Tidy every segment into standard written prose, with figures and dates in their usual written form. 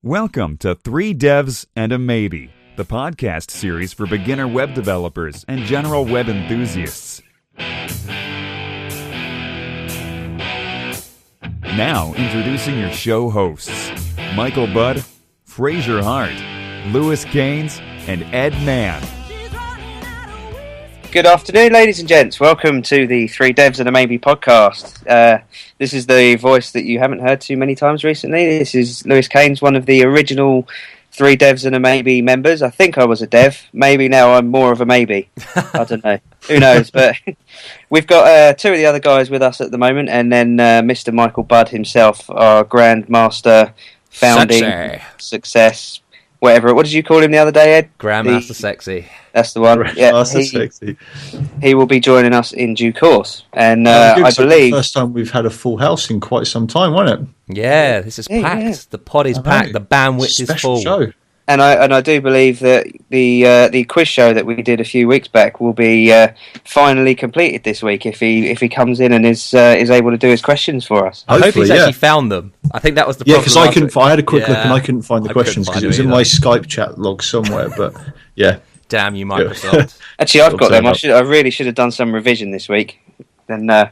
Welcome to Three Devs and a Maybe, the podcast series for beginner web developers and general web enthusiasts. Now, introducing your show hosts, Michael Budd, Fraser Hart, Lewis Caines, and Ed Mann. Good afternoon, ladies and gents. Welcome to the Three Devs and a Maybe podcast. This is the voice that you haven't heard too many times recently. This is Lewis Caines, one of the original Three Devs and a Maybe members. I think I was a dev. Maybe now I'm more of a maybe. I don't know. Who knows? But we've got two of the other guys with us at the moment, and then Mr. Michael Budd himself, our Grandmaster, founding success, whatever. What did you call him the other day, Ed? Grandmaster Sexy. That's the one. Sexy. He will be joining us in due course, and I believe the first time we've had a full house in quite some time, wasn't it? Yeah, this is packed. Yeah. The pod is packed. The bandwidth is full. Show. And I do believe that the quiz show that we did a few weeks back will be finally completed this week if he comes in and is able to do his questions for us. I hope he's actually found them. I think that was the problem. Yeah, because I had a quick look and I couldn't find the questions because it was in my Skype chat log somewhere. But yeah. Damn you, Microsoft. Actually, I've got them. I really should have done some revision this week. Then, might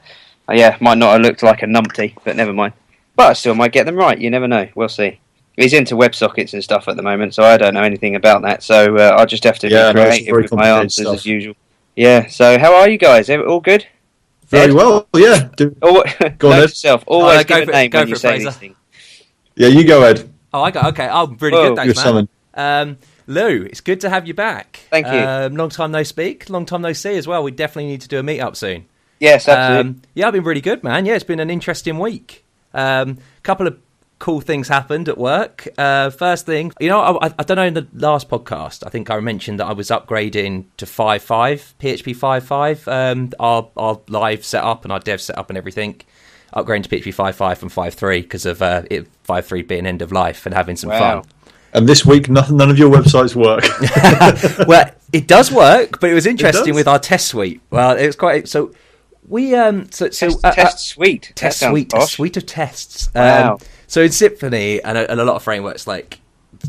not have looked like a numpty, but never mind. But I still might get them right. You never know. We'll see. He's into WebSockets and stuff at the moment, so I don't know anything about that. So I'll just have to be creative with my answers as usual. Yeah. So how are you guys? All good? Very well. Yeah. Go on, Ed. Yourself. Always give a name when you say anything. Yeah, you go, Ed. Oh, I got okay. I'm really good. Thanks, man. Lou, it's good to have you back. Thank you. Long time no speak, long time no see as well. We definitely need to do a meet-up soon. Yes, absolutely. I've been really good, man. Yeah, it's been an interesting week. Couple of cool things happened at work. First thing, I don't know, in the last podcast, I think I mentioned that I was upgrading to 5.5, PHP 5.5, our live setup and our dev setup and everything. Upgrading to PHP 5.5 from 5.3 because of 5.3 being end of life and having some fun. And this week, none of your websites work. Well, it does work, but it was interesting with our test suite. Well, it was quite so. We test suite, a suite of tests. Wow. So in Symfony and a lot of frameworks, like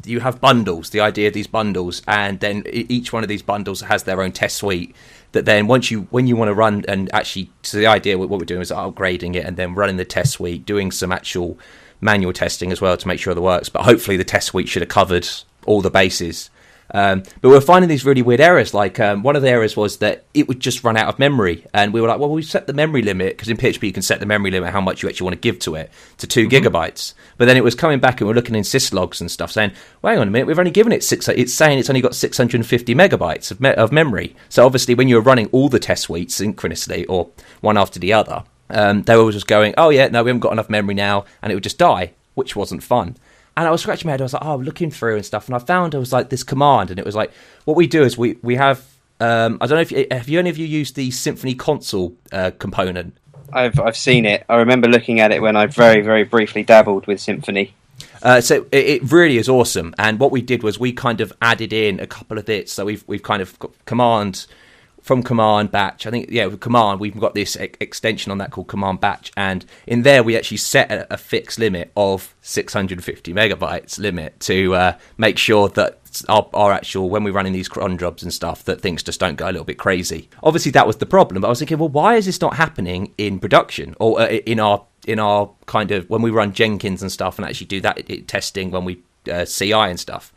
you have bundles. The idea of these bundles, and then each one of these bundles has their own test suite. That then when you want to run and actually, so the idea what we're doing is upgrading it and then running the test suite, doing some actual manual testing as well to make sure that works, but hopefully the test suite should have covered all the bases. But we're finding these really weird errors. Like one of the errors was that it would just run out of memory, and we were like, well, we set the memory limit, because in PHP you can set the memory limit how much you actually want to give to it, to 2 gigabytes. But then it was coming back and we're looking in syslogs and stuff saying, well, hang on a minute, we've only given it it's saying it's only got 650 megabytes of memory. So obviously when you were running all the test suites synchronously or one after the other, they were just going, oh yeah, no, we haven't got enough memory now, and it would just die, which wasn't fun. And I was scratching my head, I was like, looking through and stuff, and I found there was like this command, and it was like, what we do is we have, I don't know if any of you used the Symfony console component? I've seen it. I remember looking at it when I very, very briefly dabbled with Symfony. So it really is awesome, and what we did was we kind of added in a couple of bits. So we've kind of got command batch. I think, with command, we've got this extension on that called command batch. And in there, we actually set a fixed limit of 650 megabytes limit to make sure that our actual, when we're running these cron jobs and stuff, that things just don't go a little bit crazy. Obviously, that was the problem. But I was thinking, well, why is this not happening in production or in our kind of, when we run Jenkins and stuff and actually do that testing when we CI and stuff.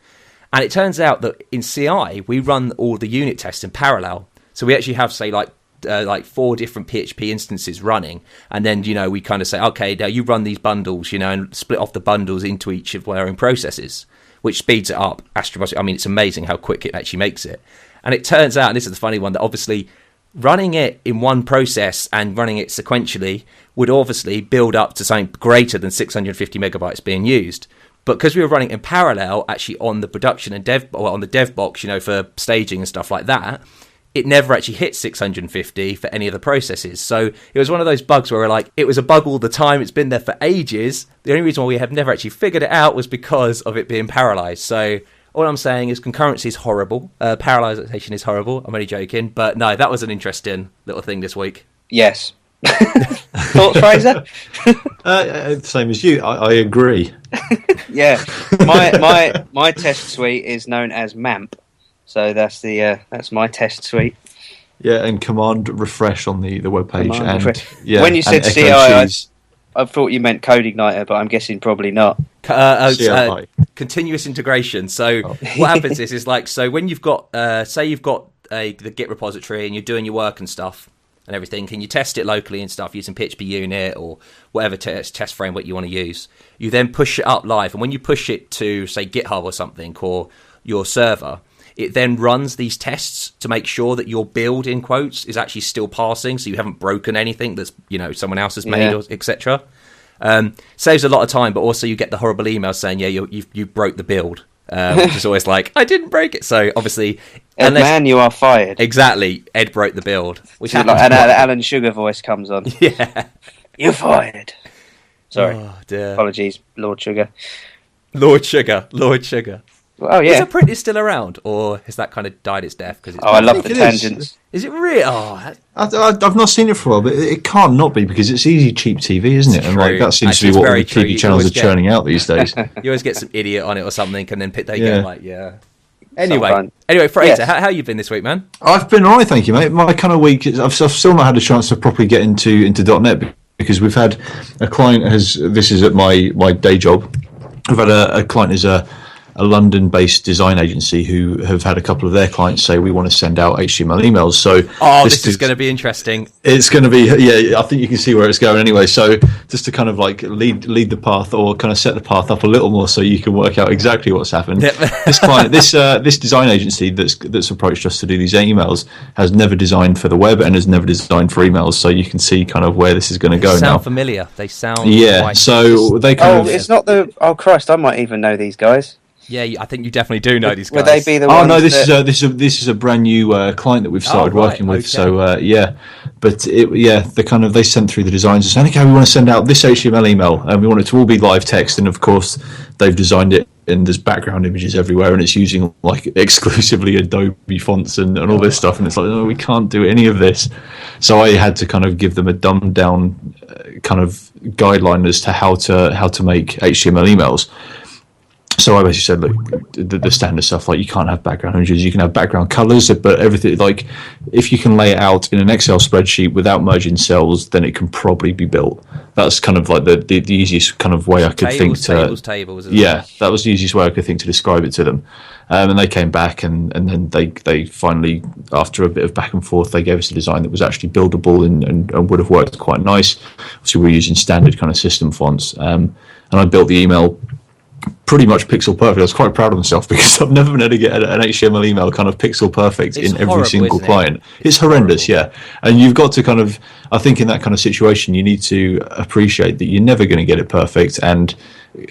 And it turns out that in CI, we run all the unit tests in parallel. So we actually have, say, like 4 different PHP instances running, and then we kind of say, okay, now you run these bundles, and split off the bundles into each of our own processes, which speeds it up astronomically. I mean, it's amazing how quick it actually makes it. And it turns out, and this is the funny one, that obviously running it in one process and running it sequentially would obviously build up to something greater than 650 megabytes being used. But because we were running in parallel, actually on the production and on the dev box, for staging and stuff like that, it never actually hit 650 for any of the processes. So it was one of those bugs where we're like, it was a bug all the time. It's been there for ages. The only reason why we have never actually figured it out was because of it being parallelized. So all I'm saying is concurrency is horrible. Parallelization is horrible. I'm only joking. But no, that was an interesting little thing this week. Yes. Thoughts, Fraser? Same as you. I agree. Yeah, my test suite is known as MAMP, so that's my test suite. Yeah, and command refresh on the web page. Yeah, when you said CI, I thought you meant Code Igniter, but I'm guessing probably not. Continuous integration. So what happens is like, so when you've got say you've got the Git repository and you're doing your work and stuff and everything, and you test it locally and stuff using PHP unit or whatever test framework you want to use, you then push it up live, and when you push it to say GitHub or something or your server, it then runs these tests to make sure that your build, in quotes, is actually still passing, so you haven't broken anything that's someone else has made, or etc. Saves a lot of time, but also you get the horrible email saying you broke the build, which is always like, I didn't break it. So obviously, man, you are fired. Exactly, Ed broke the build, which and Alan Sugar voice comes on. Yeah, you're fired. Sorry, dear. Apologies, Lord Sugar. Oh yeah, is Apprentice still around, or has that kind of died its death? Because I love the tangents. Is it really? Oh, I've not seen it for a while, but it can't not be, because it's easy, cheap TV, isn't it? And like that seems to be what all the TV channels are churning out these days. You always get some idiot on it or something, and then they go like, Anyway, Fraser, how you been this week, man? I've been alright, thank you, mate. My kind of week, I've still not had a chance to properly get into .NET, because we've had a client this is at my day job. We've had a client who's a London-based design agency who have had a couple of their clients say, we want to send out HTML emails. So this is going to be interesting. It's going to be, I think you can see where it's going anyway. So just to kind of like lead the path, or kind of set the path up a little more so you can work out exactly what's happened. Yep. This client, this design agency that's approached us to do these emails has never designed for the web and has never designed for emails. So you can see kind of where this is going to go now. They sound familiar. They sound so they kind of... it's not the... Oh, Christ, I might even know these guys. Yeah, I think you definitely do know these guys. Would they be the ones? Oh no, this is a brand new client that we've started working with. Okay. So they sent through the designs and said, okay, we want to send out this HTML email, and we want it to all be live text, and of course they've designed it, and there's background images everywhere, and it's using like exclusively Adobe fonts and all this stuff, and it's like, no, we can't do any of this. So I had to kind of give them a dumbed down kind of guideline as to how to make HTML emails. So I basically said, look, the standard stuff, like you can't have background images, you can have background colors, but everything, like if you can lay it out in an Excel spreadsheet without merging cells, then it can probably be built. That's kind of like the easiest kind of way I could think to... Tables. Yeah, that was the easiest way I could think to describe it to them. And they came back, and then they finally, after a bit of back and forth, they gave us a design that was actually buildable and would have worked quite nice. Obviously, we're using standard kind of system fonts. And I built the email pretty much pixel perfect. I was quite proud of myself, because I've never been able to get an HTML email kind of pixel perfect in every single client. It's horrendous, yeah. And you've got to kind of, I think in that kind of situation, you need to appreciate that you're never going to get it perfect. And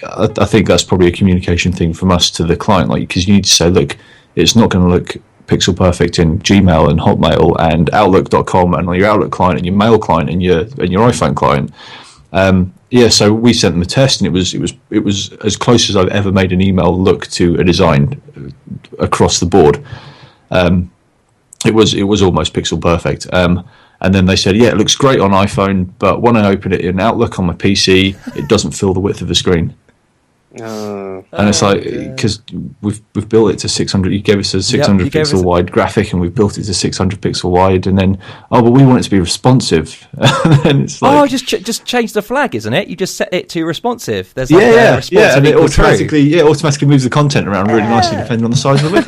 I think that's probably a communication thing from us to the client, like, because you need to say, look, it's not going to look pixel perfect in Gmail and Hotmail and Outlook.com and on your Outlook client and your Mail client and your iPhone client. So we sent them a test, and it was as close as I've ever made an email look to a design across the board. It was almost pixel perfect. And then they said, yeah, it looks great on iPhone, but when I open it in Outlook on my PC, it doesn't fill the width of the screen. And it's like, because we've built it to 600. You gave us a 600 pixel wide graphic, and we've built it to 600 pixel wide, and then but we want it to be responsive. And then it's like, just change the flag, isn't it? You just set it to responsive. There's and it automatically moves the content around really nicely depending on the size of it.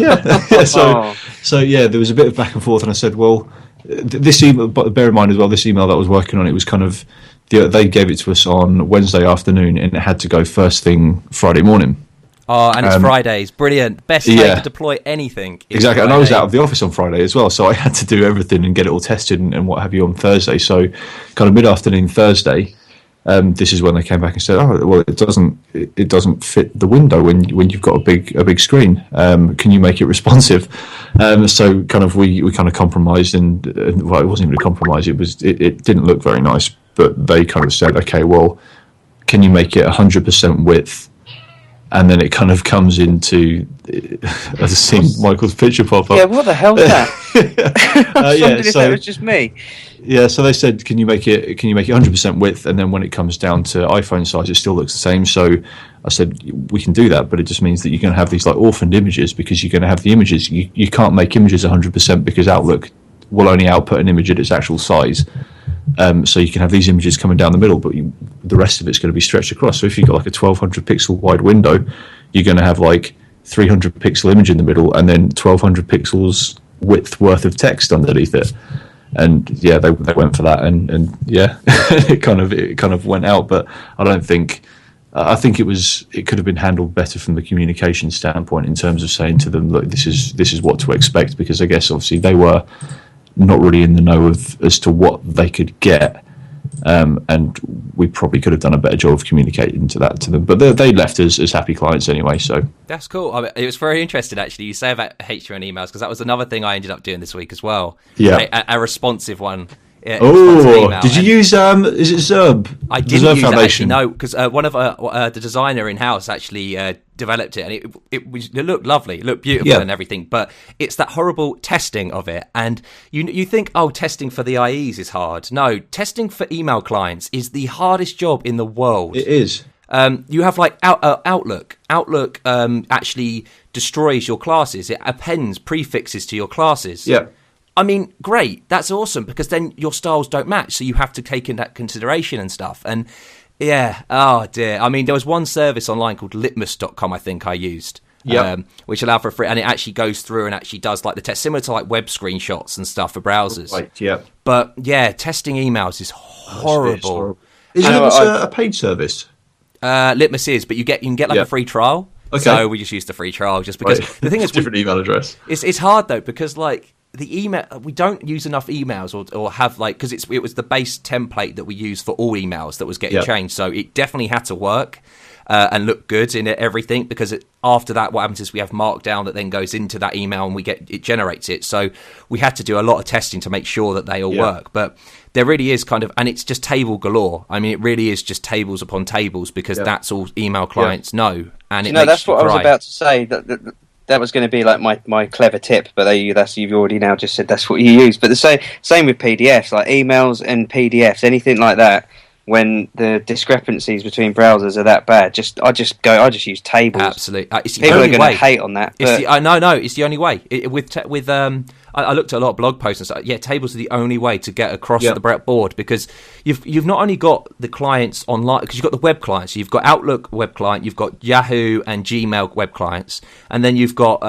So there was a bit of back and forth, and I said, well, this email, but bear in mind as well, this email that I was working on, it was kind of, they gave it to us on Wednesday afternoon, and it had to go first thing Friday morning. Oh, and it's Fridays. Brilliant. Best day to deploy anything. Exactly. And I was out of the office on Friday as well, so I had to do everything and get it all tested and what have you on Thursday. So kind of mid-afternoon Thursday, this is when they came back and said, oh, well, it doesn't fit the window when you've got a big screen. Can you make it responsive? So kind of we kind of compromised, and well, it wasn't even a compromise. It didn't look very nice, but they kind of said, okay, well, can you make it 100% width and then it kind of comes into, I've seen Michael's picture pop up. Yeah, what the hell's that? I was wondering if that was just me. Yeah, so they said, can you make it 100% width, and then when it comes down to iPhone size, it still looks the same. So I said, we can do that, but it just means that you're going to have these like orphaned images, because you're going to have the images. You can't make images 100% because Outlook will only output an image at its actual size. So you can have these images coming down the middle, but the rest of it's going to be stretched across. So if you've got like a 1200 pixel wide window, you're going to have like 300 pixel image in the middle, and then 1200 pixels width worth of text underneath it. And yeah, they went for that, and yeah, it kind of went out. But I think it could have been handled better from the communication standpoint, in terms of saying to them, look, this is what to expect, because I guess obviously they were not really in the know as to what they could get, and we probably could have done a better job of communicating to them. But they left as happy clients anyway, so that's cool. I mean, it was very interesting actually. You say about HTML emails, because that was another thing I ended up doing this week as well. Yeah, a responsive one. Yeah, did you use is it Zerb? I didn't use that actually, no, because one of the designer in house actually developed it, and it looked lovely, it looked beautiful, and everything. But it's that horrible testing of it, and you think, oh, testing for the IEs is hard. No, testing for email clients is the hardest job in the world. It is. You have like Outlook. Outlook actually destroys your classes. It appends prefixes to your classes. Yeah. I mean, great. That's awesome, because then your styles don't match. So you have to take in that consideration and stuff. And yeah, oh dear. I mean, there was one service online called litmus.com, I think I used, which allowed for free. And it actually goes through and actually does like the test, similar to like web screenshots and stuff for browsers. Right, yeah. But yeah, testing emails is horrible. Is Litmus a paid service? Litmus is, but you can get like a free trial. Okay. So we just used the free trial just because the thing is, different email address. It's hard though, because like, the email, we don't use enough emails or have like, because it was the base template that we use for all emails that was getting changed, so it definitely had to work and look good in everything, because after that what happens is we have markdown that then goes into that email and it generates it, so we had to do a lot of testing to make sure that they all work. But there really is kind of, and it's just table galore. I mean, it really is just tables upon tables, because that's all email clients know, and it makes that's what you cry. I was about to say, that was going to be like my clever tip, but you've already now just said that's what you use. But the same with PDFs, like emails and PDFs, anything like that. When the discrepancies between browsers are that bad, I just use tables. Absolutely, people are going to hate on that. No, it's the only way. I looked at a lot of blog posts and stuff. Yeah, tables are the only way to get across the board, because you've not only got the clients online, because you've got the web clients. So you've got Outlook web client, you've got Yahoo and Gmail web clients, and then you've got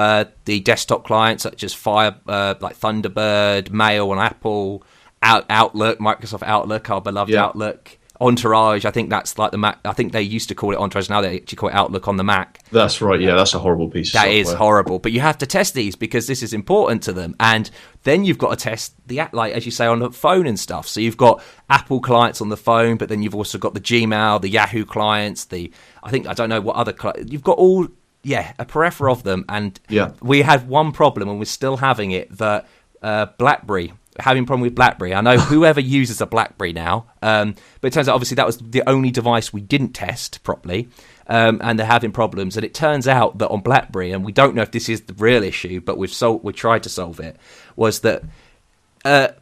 the desktop clients such as Fire, like Thunderbird, Mail on Apple, Outlook, Microsoft Outlook, our beloved Outlook. Entourage, I think that's like the Mac. I think they used to call it Entourage. Now they actually call it Outlook on the Mac. That's right. Yeah, that's a horrible piece of software. That is horrible. But you have to test these, because this is important to them. And then you've got to test the app, like as you say, on the phone and stuff. So you've got Apple clients on the phone, but then you've also got the Gmail, the Yahoo clients, I don't know what other you've got all, a plethora of them. And we had one problem, and we're still having it, that BlackBerry. Having a problem with BlackBerry. I know whoever uses a BlackBerry now, but it turns out obviously that was the only device we didn't test properly, and they're having problems. And it turns out that on BlackBerry, and we don't know if this is the real issue, but we've tried to solve it, was that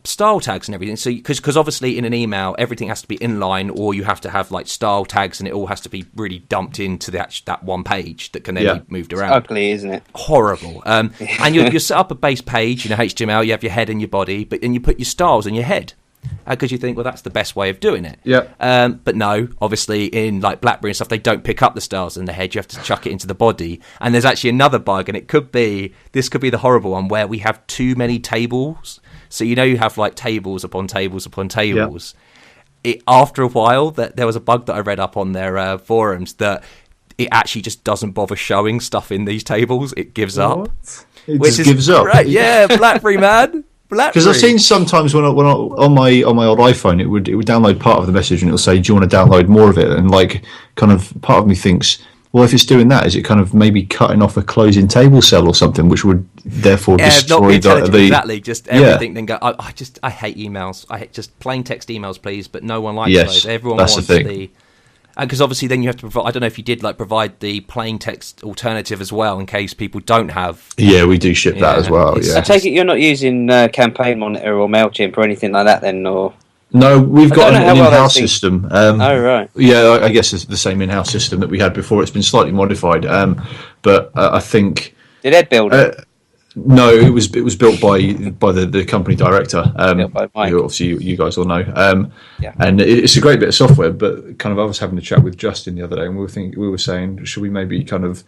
style tags and everything. So because obviously in an email everything has to be inline, or you have to have like style tags, and it all has to be really dumped into that one page that can then be moved around. It's ugly, isn't it? Horrible. And you set up a base page, HTML. You have your head and your body, but then you put your styles in your head, because you think, well, that's the best way of doing it. But no, obviously in like BlackBerry and stuff, they don't pick up the styles in the head. You have to chuck it into the body. And there's actually another bug, and this could be the horrible one, where we have too many tables. So you have like tables upon tables upon tables. After a while, there was a bug that I read up on their forums, that it actually just doesn't bother showing stuff in these tables. It gives up. It just gives up. Right, yeah, BlackBerry, man. Because I've seen sometimes when on my old iPhone, it would download part of the message, and it'll say, "Do you want to download more of it?" And like, kind of part of me thinks, well, if it's doing that, is it kind of maybe cutting off a closing table cell or something, which would therefore destroy exactly just everything? Then go. I hate emails. I hate just plain text emails, please. But no one likes those. Everyone wants the. because obviously then you have to provide. I don't know if you did provide the plain text alternative as well in case people don't have. Yeah, we do ship that as well. Yeah. I take it you're not using Campaign Monitor or Mailchimp or anything like that, then, or? No, we've got an in-house things... system. Oh, right. Yeah, I guess it's the same in-house system that we had before. It's been slightly modified, but I think. Did Ed build it? No, it was built by the company director. By Mike. Who obviously you guys all know. And it's a great bit of software. But kind of, I was having a chat with Justin the other day, and we were saying, should we maybe kind of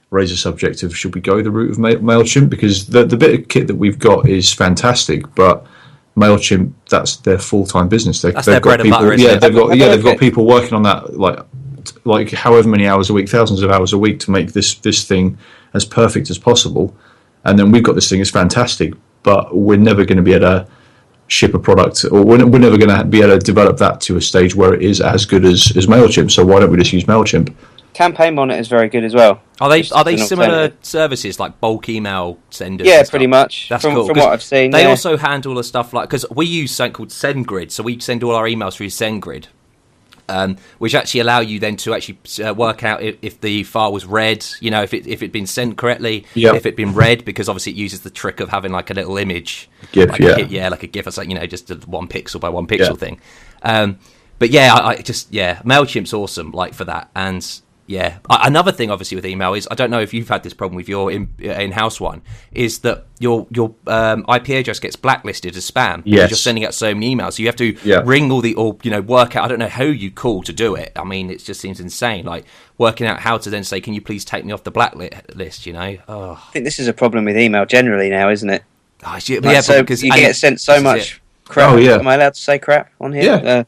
raise a subject of should we go the route of Mailchimp, because the bit of kit that we've got is fantastic, but Mailchimp, that's their full-time business. They've their got bread and people, butter, isn't it? They've got people working on that like however many hours a week, thousands of hours a week to make this thing as perfect as possible. And then we've got this thing, it's fantastic, but we're never going to be able to ship a product, or we're never going to be able to develop that to a stage where it is as good as Mailchimp. So why don't we just use Mailchimp? Campaign Monitor is very good as well. Are they similar services like bulk email senders? Yeah, pretty much. That's cool. From what I've seen. They also handle the stuff because we use something called SendGrid, so we send all our emails through SendGrid, which actually allow you then to actually work out if the file was read, if it'd been sent correctly, if it'd been read, because obviously it uses the trick of having like a little image, GIF, like a GIF or something, just a 1 pixel by 1 pixel thing. But Mailchimp's awesome, for that. And yeah, another thing obviously with email is, I don't know if you've had this problem with your in-house one, is that your IP address gets blacklisted as spam. Yes. You're sending out so many emails, so you have to ring work out. I don't know who you call to do it. I mean, it just seems insane. Working out how to then say, can you please take me off the blacklist? I think this is a problem with email generally now, isn't it? Because you get sent so much crap. Oh, yeah. Am I allowed to say crap on here? Yeah.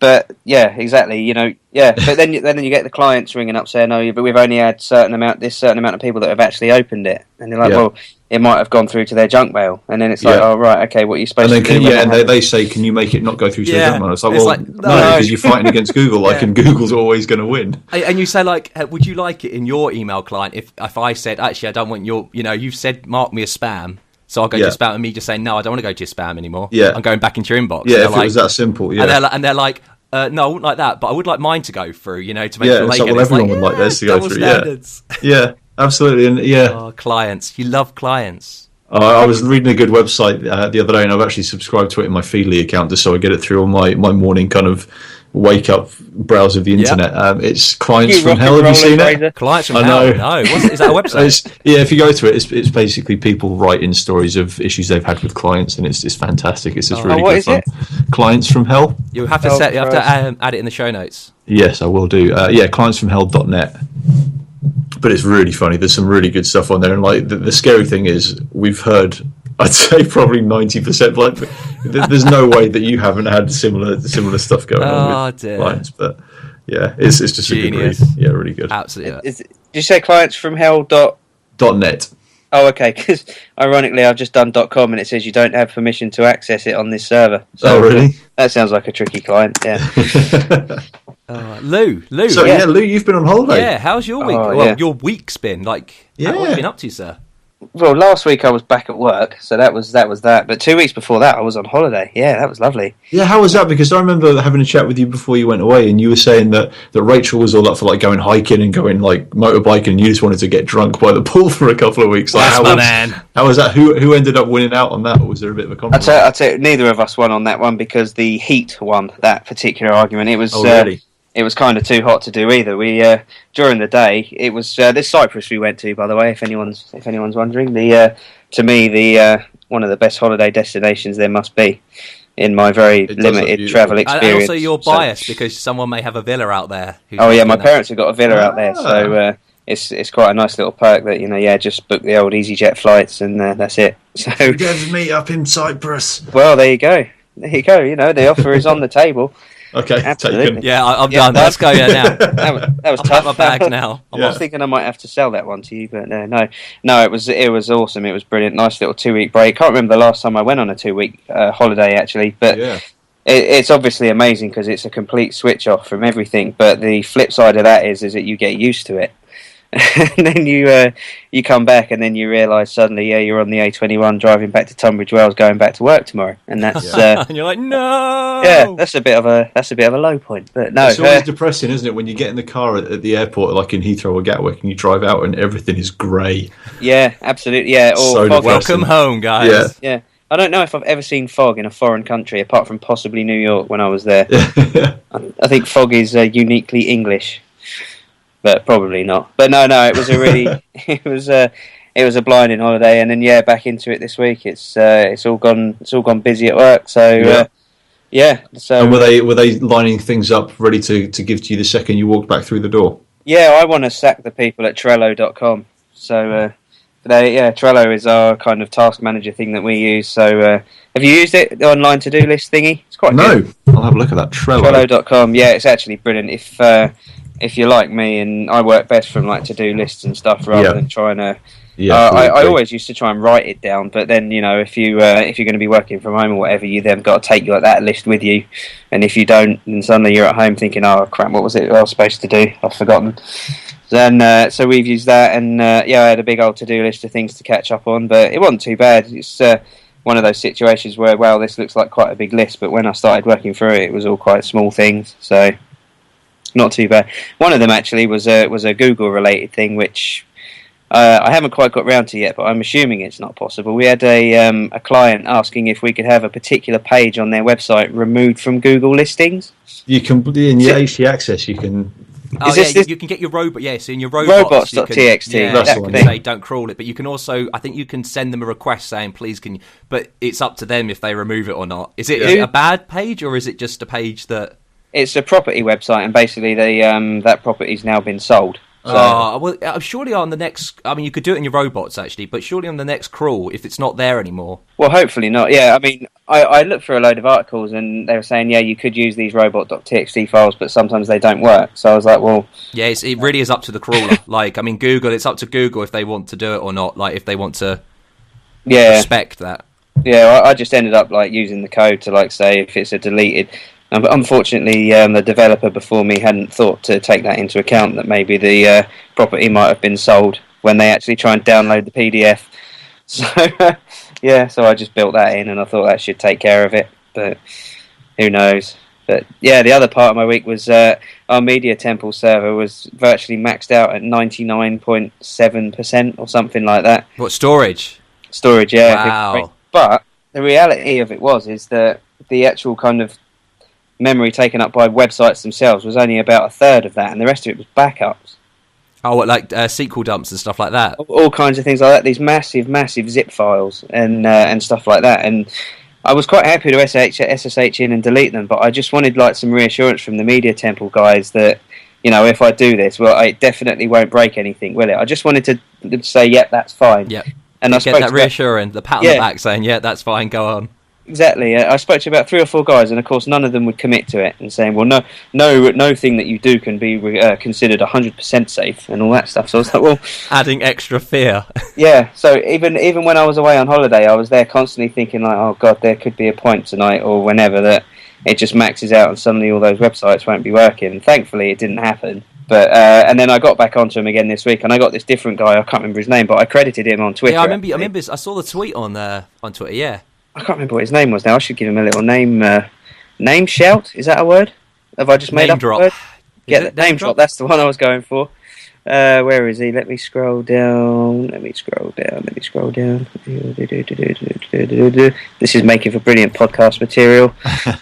But yeah, exactly. But then you get the clients ringing up saying, "Oh, but we've only had certain amount of people that have actually opened it," and they're like, "Well, it might have gone through to their junk mail," and then it's like, "Oh, right, okay, what are you supposed to do?" And they say, "Can you make it not go through to their junk mail?" It's like, no, because you're fighting against Google, and Google's always going to win. And you say, would you like it in your email client if I said, actually, I don't want you've said mark me as spam. So I'll go to spam, and me just saying, no, I don't want to go to your spam anymore. Yeah. I'm going back into your inbox. Yeah, if it was that simple, And they're like, no, I wouldn't like that, but I would like mine to go through, to make sure they get it. Everyone would like theirs to go through, standards. Yeah, absolutely. And Oh, clients. You love clients. I was reading a good website the other day, and I've actually subscribed to it in my Feedly account just so I get it through on my morning kind of wake up browse of the internet. It's Clients from Hell. Have you seen it? Clients from Hell. No, is that a website? If you go to it, it's basically people writing stories of issues they've had with clients, and it's fantastic. It's just really good fun. Clients from Hell. You have to add it in the show notes. Yes, I will do. clientsfromhell.net. But it's really funny. There's some really good stuff on there, and the scary thing is, we've heard, I'd say probably 90%. There's no way that you haven't had similar stuff going on with clients. But yeah, it's just genius. A good read. Yeah, really good. Absolutely. Did you say clientsfromhell.net? Oh, okay. Because ironically, I've just done .com, and it says you don't have permission to access it on this server. So, really? That sounds like a tricky client. Yeah. Lou. So Lou, you've been on holiday. Yeah. How's your week? Your week's been what have you been up to, sir? Well, last week I was back at work, so that was that. But 2 weeks before that, I was on holiday. Yeah, that was lovely. Yeah, how was that? Because I remember having a chat with you before you went away, and you were saying that Rachel was all up for going hiking and going motorbiking, and you just wanted to get drunk by the pool for a couple of weeks. That's my man. How was that? Who ended up winning out on that, or was there a bit of a compromise? I'll tell you, neither of us won on that one because the heat won that particular argument. It was. Really? It was kind of too hot to do either. We during the day, it was this Cyprus we went to, by the way. If anyone's wondering, to me one of the best holiday destinations there must be in my very limited travel experience. And also, you're biased because someone may have a villa out there. My parents have got a villa out there, so it's quite a nice little perk that just book the old EasyJet flights and that's it. So let's meet up in Cyprus. Well, there you go. The offer is on the table. Okay, taken. Yeah, I'm done. Let's go now. That was I'll tough. pack my bags now. I was thinking I might have to sell that one to you, but no. It was awesome. It was brilliant. Nice little 2 week break. Can't remember the last time I went on a 2 week holiday actually, but it's obviously amazing because it's a complete switch off from everything. But the flip side of that is that you get used to it. And then you come back, and then you realise suddenly, you're on the A21 driving back to Tunbridge Wells, going back to work tomorrow, and that's and you're like, no. Yeah, that's a bit of a low point. But no, it's always depressing, isn't it, when you get in the car at the airport, like in Heathrow or Gatwick, and you drive out and everything is grey. Yeah, absolutely. Yeah, or So fog. Welcome home, guys. Yeah. I don't know if I've ever seen fog in a foreign country, apart from possibly New York when I was there. I think fog is uniquely English, but probably not. But no, it was it was a blinding holiday, and then back into it this week. It's all gone busy at work. So So and were they lining things up ready to give to you the second you walked back through the door? Yeah, I want to sack the people at Trello.com. So. Trello is our kind of task manager thing that we use. So, have you used it, the online to-do list thingy? It's quite good. I'll have a look at that. Trello.com. Yeah, it's actually brilliant. If you're like me, and I work best from like to-do lists and stuff rather than trying to. I always used to try and write it down, but then if you're going to be working from home or whatever, you then got to take that list with you, and if you don't, then suddenly you're at home thinking, oh crap, what was it I was supposed to do? I've forgotten. Then so we've used that, and I had a big old to-do list of things to catch up on, but it wasn't too bad. It's one of those situations where, wow, this looks like quite a big list, but when I started working through it, it was all quite small things, so not too bad. One of them actually was a Google-related thing, which I haven't quite got round to yet, but I'm assuming it's not possible. We had a client asking if we could have a particular page on their website removed from Google listings. You can, in your HT Access, you can... you can get your robot. Yeah, so in your robots.txt. Say don't crawl it, but you can also, I think you can send them a request saying please can you. But it's up to them if they remove it or not. Is it a bad page, or is it just a page that? It's a property website, and basically that property's now been sold. So. Surely on the next. I mean, you could do it in your robots actually, but surely on the next crawl, if it's not there anymore. Well, hopefully not. Yeah, I mean, I looked for a load of articles, and they were saying, you could use these robot.txt files, but sometimes they don't work. So I was like, well, yeah, it really is up to the crawler. Like, I mean, Google, it's up to Google if they want to do it or not. Like, if they want to, respect that. Yeah, I just ended up like using the code to say if it's a deleted. Unfortunately, the developer before me hadn't thought to take that into account, that maybe the property might have been sold when they actually try and download the PDF. So, so I just built that in, and I thought that should take care of it, but who knows. But yeah, the other part of my week was our Media Temple server was virtually maxed out at 99.7% or something like that. What, storage? Storage, yeah. Wow. But the reality of it is that the actual kind of memory taken up by websites themselves was only about a third of that, and the rest of it was backups. Oh, what, like SQL dumps and stuff like that? All kinds of things like that. These massive zip files and stuff like that. And I was quite happy to SSH in and delete them, but I just wanted some reassurance from the Media Temple guys that if I do this, well, it definitely won't break anything, will it? I just wanted to say, yep, that's fine. Yep. And I get that reassurance, the pat on the back saying, yeah, that's fine, go on. Exactly. I spoke to about 3 or 4 guys, and of course none of them would commit to it, and saying, well, no thing that you do can be considered 100% safe and all that stuff. So I was like, well, adding extra fear. Yeah. So even when I was away on holiday, I was there constantly thinking oh god, there could be a point tonight or whenever that it just maxes out and suddenly all those websites won't be working. And thankfully, it didn't happen. But and then I got back onto him again this week, and I got this different guy. I can't remember his name, but I credited him on Twitter. Yeah, I remember. I saw the tweet on Twitter. Yeah. I can't remember what his name was now. I should give him a little name shout. Is that a word? Have I just made name up drop. a word? Yeah, name drop. That's the one I was going for. Where is he? Let me scroll down. This is making for brilliant podcast material.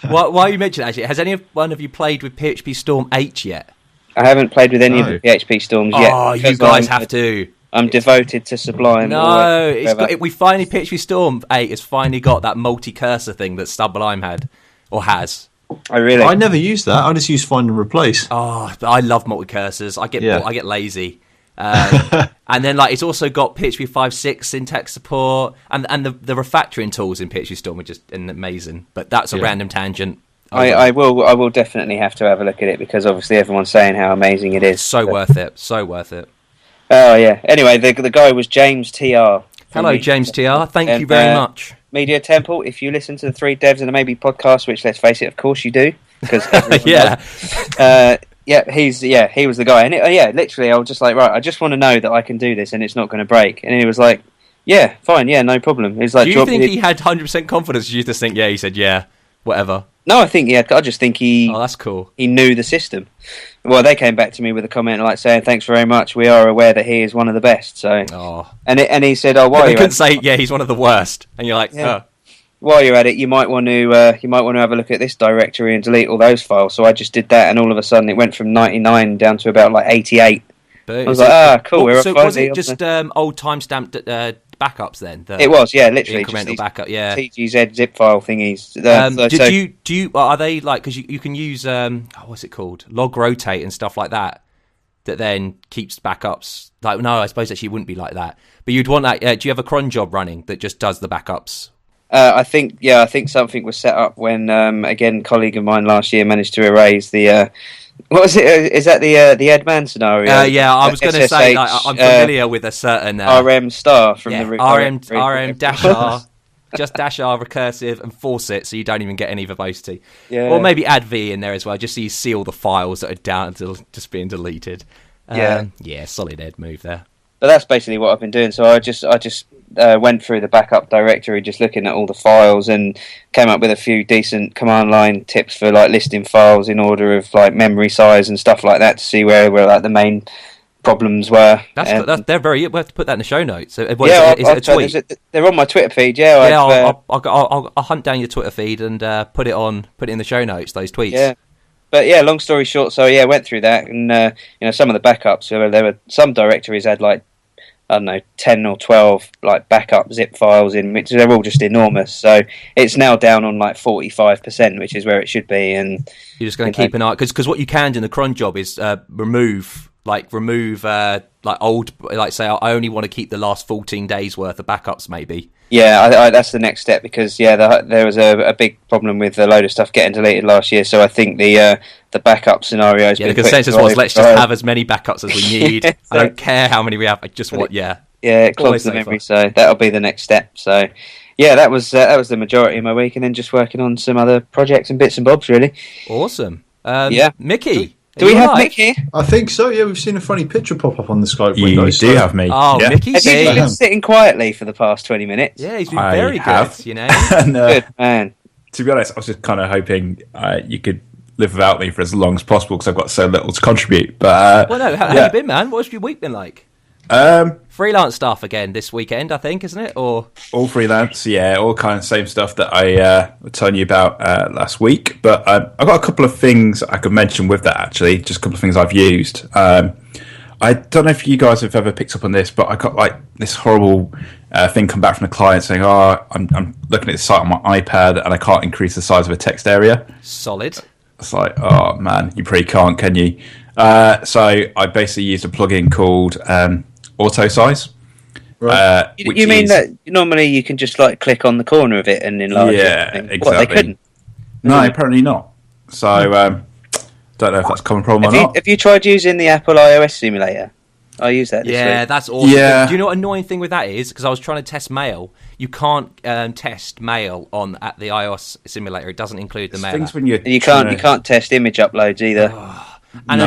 Why you mentioned it, actually, has any one of you played with PHPStorm 8 yet? I haven't played with any of the PHPStorms yet. Oh, you guys have to. I'm devoted to Sublime. No, we finally PHPStorm 8 has finally got that multi-cursor thing that Sublime had or has. I never used that. I just use find and replace. Oh, I love multi-cursors. I get lazy. And then it's also got PHP 5.6 syntax support, and the refactoring tools in PHPStorm are just amazing. But that's a random tangent. I will definitely have to have a look at it, because obviously everyone's saying how amazing it is. Worth it. So worth it. Oh, yeah. Anyway, the guy was James TR. Hello, James TR. Thank you very much. Media Temple, if you listen to the 3 Devs and a Maybe podcast, which, let's face it, of course you do, because Yeah, he was the guy, and literally, I was just like, right, I just want to know that I can do this, and it's not going to break. And he was like, yeah, fine, yeah, no problem. He's like, do you think he had 100% confidence? Did you just think, yeah, he said, yeah, whatever? No, I think he had. I just think he. Oh, that's cool. He knew the system. Well, they came back to me with a comment like saying, "Thanks very much. We are aware that he is one of the best." So, and he said, "Oh, why?" They couldn't say, "Yeah, he's one of the worst," and you're like, "Oh." While you're at it, you might want to have a look at this directory and delete all those files. So I just did that, and all of a sudden, it went from 99 down to about like 88. I was like, cool. So was it just old timestamped backups then? It was, yeah, literally incremental just backup, yeah. TGZ zip file thingies. Do you are they like, because you can use what's it called, log rotate and stuff like that then keeps backups? Like, no, I suppose actually it wouldn't be like that. But you'd want that. Do you have a cron job running that just does the backups? I think something was set up when again, colleague of mine last year managed to erase the. What was it? Is that the Edman scenario? Yeah, I was going to say I'm familiar with a certain RM star from the RM dash R, just dash R recursive and force it so you don't even get any verbosity. Yeah. Or maybe add V in there as well, just so you see all the files that are down to just being deleted. Solid Ed move there. But that's basically what I've been doing. So I just went through the backup directory, just looking at all the files, and came up with a few decent command line tips for like listing files in order of like memory size and stuff like that to see where like the main problems were. They're very. We'll have to put that in the show notes. So, is it a tweet? They're on my Twitter feed. Yeah, I'll hunt down your Twitter feed and put it in the show notes. Those tweets. Yeah. But yeah, long story short, so yeah, went through that, and some of the backups. There were some directories had like, I don't know, 10 or 12 like backup zip files in, which they're all just enormous. So it's now down on like 45%, which is where it should be. And you're just going to keep an eye, because what you can do in the cron job is remove old, like say I only want to keep the last 14 days worth of backups maybe. Yeah, that's the next step, because there was a big problem with a load of stuff getting deleted last year. So I think the backup scenario has been the consensus was, let's just have as many backups as we need. So, I don't care how many we have. I just want it clogs the memory. So that'll be the next step. So yeah, that was the majority of my week, and then just working on some other projects and bits and bobs really. Awesome. Mickey. Do we have Mick here? I think so, yeah. We've seen a funny picture pop up on the Skype window. You do have me. Oh, yeah. Mickey. Have you been sitting quietly for the past 20 minutes? Yeah, he's been very good, you know. And, good, man. To be honest, I was just kind of hoping you could live without me for as long as possible, because I've got so little to contribute. But how have you been, man? What's your week been like? Freelance stuff again this weekend, I think, isn't it? Or all freelance, yeah, all kind of same stuff that I was telling you about last week. But I've got a couple of things I could mention with that, actually. Just a couple of things I've used. I don't know if you guys have ever picked up on this, but I got like this horrible thing come back from the client saying, I'm looking at this site on my iPad and I can't increase the size of a text area. Solid. It's like, oh man, you pretty can't, can you? So I basically used a plugin called auto size. Right. You mean that normally you can just like click on the corner of it and enlarge it? Yeah, exactly. What, they couldn't? No, apparently not. So don't know if that's a common problem or not. Have you tried using the Apple iOS simulator? I use that this week. That's awesome. Yeah. Do you know what annoying thing with that is? Because I was trying to test mail. You can't test mail at the iOS simulator. It doesn't include the mail. You can't test image uploads either. And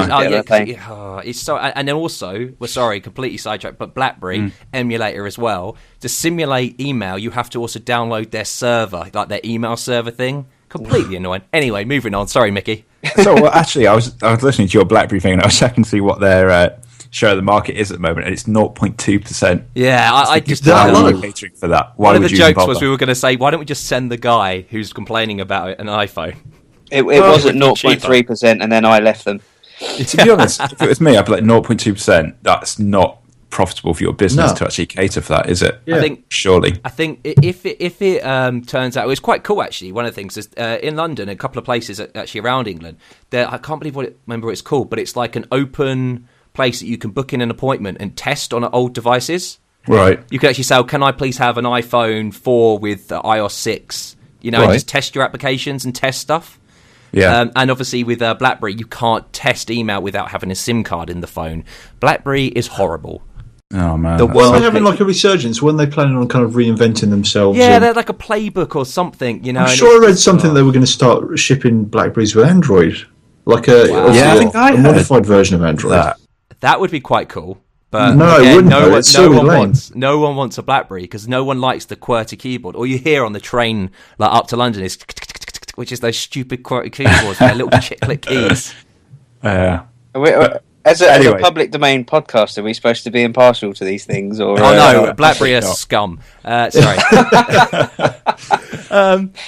it's so. And then also, completely sidetracked, but BlackBerry emulator as well. To simulate email, you have to also download their server, like their email server thing. Completely annoying. Anyway, moving on. Sorry, Mickey. So, actually, I was listening to your BlackBerry thing, and I was checking to see what their share of the market is at the moment, and it's 0.2%. Yeah, I just catering for that. One of the jokes was we were going to say, why don't we just send the guy who's complaining about it an iPhone? It was at 0.3%, and then I left them. To be honest, if it was me, I'd be like 0.2%. That's not profitable for your business to actually cater for that, is it? Yeah. I think if it turns out, it was quite cool actually. One of the things is in London, a couple of places actually around England, I can't believe remember what it's called, but it's like an open place that you can book in an appointment and test on old devices. Right. You can actually say, can I please have an iPhone 4 with iOS 6? And just test your applications and test stuff. Yeah. And obviously with BlackBerry, you can't test email without having a SIM card in the phone. BlackBerry is horrible. Oh man! They're having like a resurgence. When they planning on kind of reinventing themselves? Yeah, they're like a playbook or something. I'm sure I read something they were going to start shipping Blackberries with Android. like I think I a heard modified version of Android. That would be quite cool. But No, it wouldn't, though. It's so lame. No one wants a BlackBerry because no one likes the QWERTY keyboard. All you hear on the train like up to London is which is those stupid QWERTY keyboards with their little chiclet keys. As a public domain podcast, are we supposed to be impartial to these things? Or no, BlackBerry is scum. Sorry.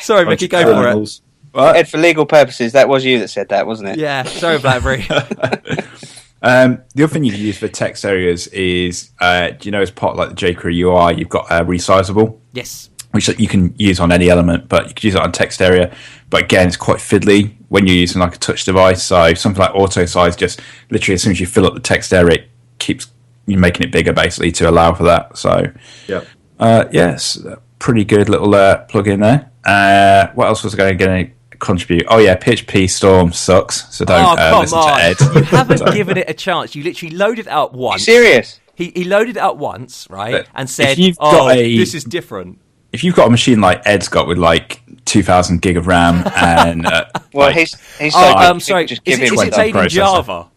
Sorry, Mickey, go for it. Well, Ed, for legal purposes, that was you that said that, wasn't it? Yeah, sorry, BlackBerry. The other thing you can use for text areas is, as part of like the jQuery UI, you've got resizable. Yes. Which you can use on any element, but you can use it on text area. But again, it's quite fiddly when you're using like a touch device. So something like auto size, just literally as soon as you fill up the text area, it keeps you making it bigger basically to allow for that. So yes, pretty good little plug-in there. What else was I going to contribute? Oh yeah, PHPStorm sucks, so don't listen to Ed. You haven't given it a chance. You literally loaded it up once. Are you serious? He loaded it up once, right, and said, this is different. If you've got a machine like Ed's got with like 2,000 gig of RAM and he's sorry, just is give it made in Java?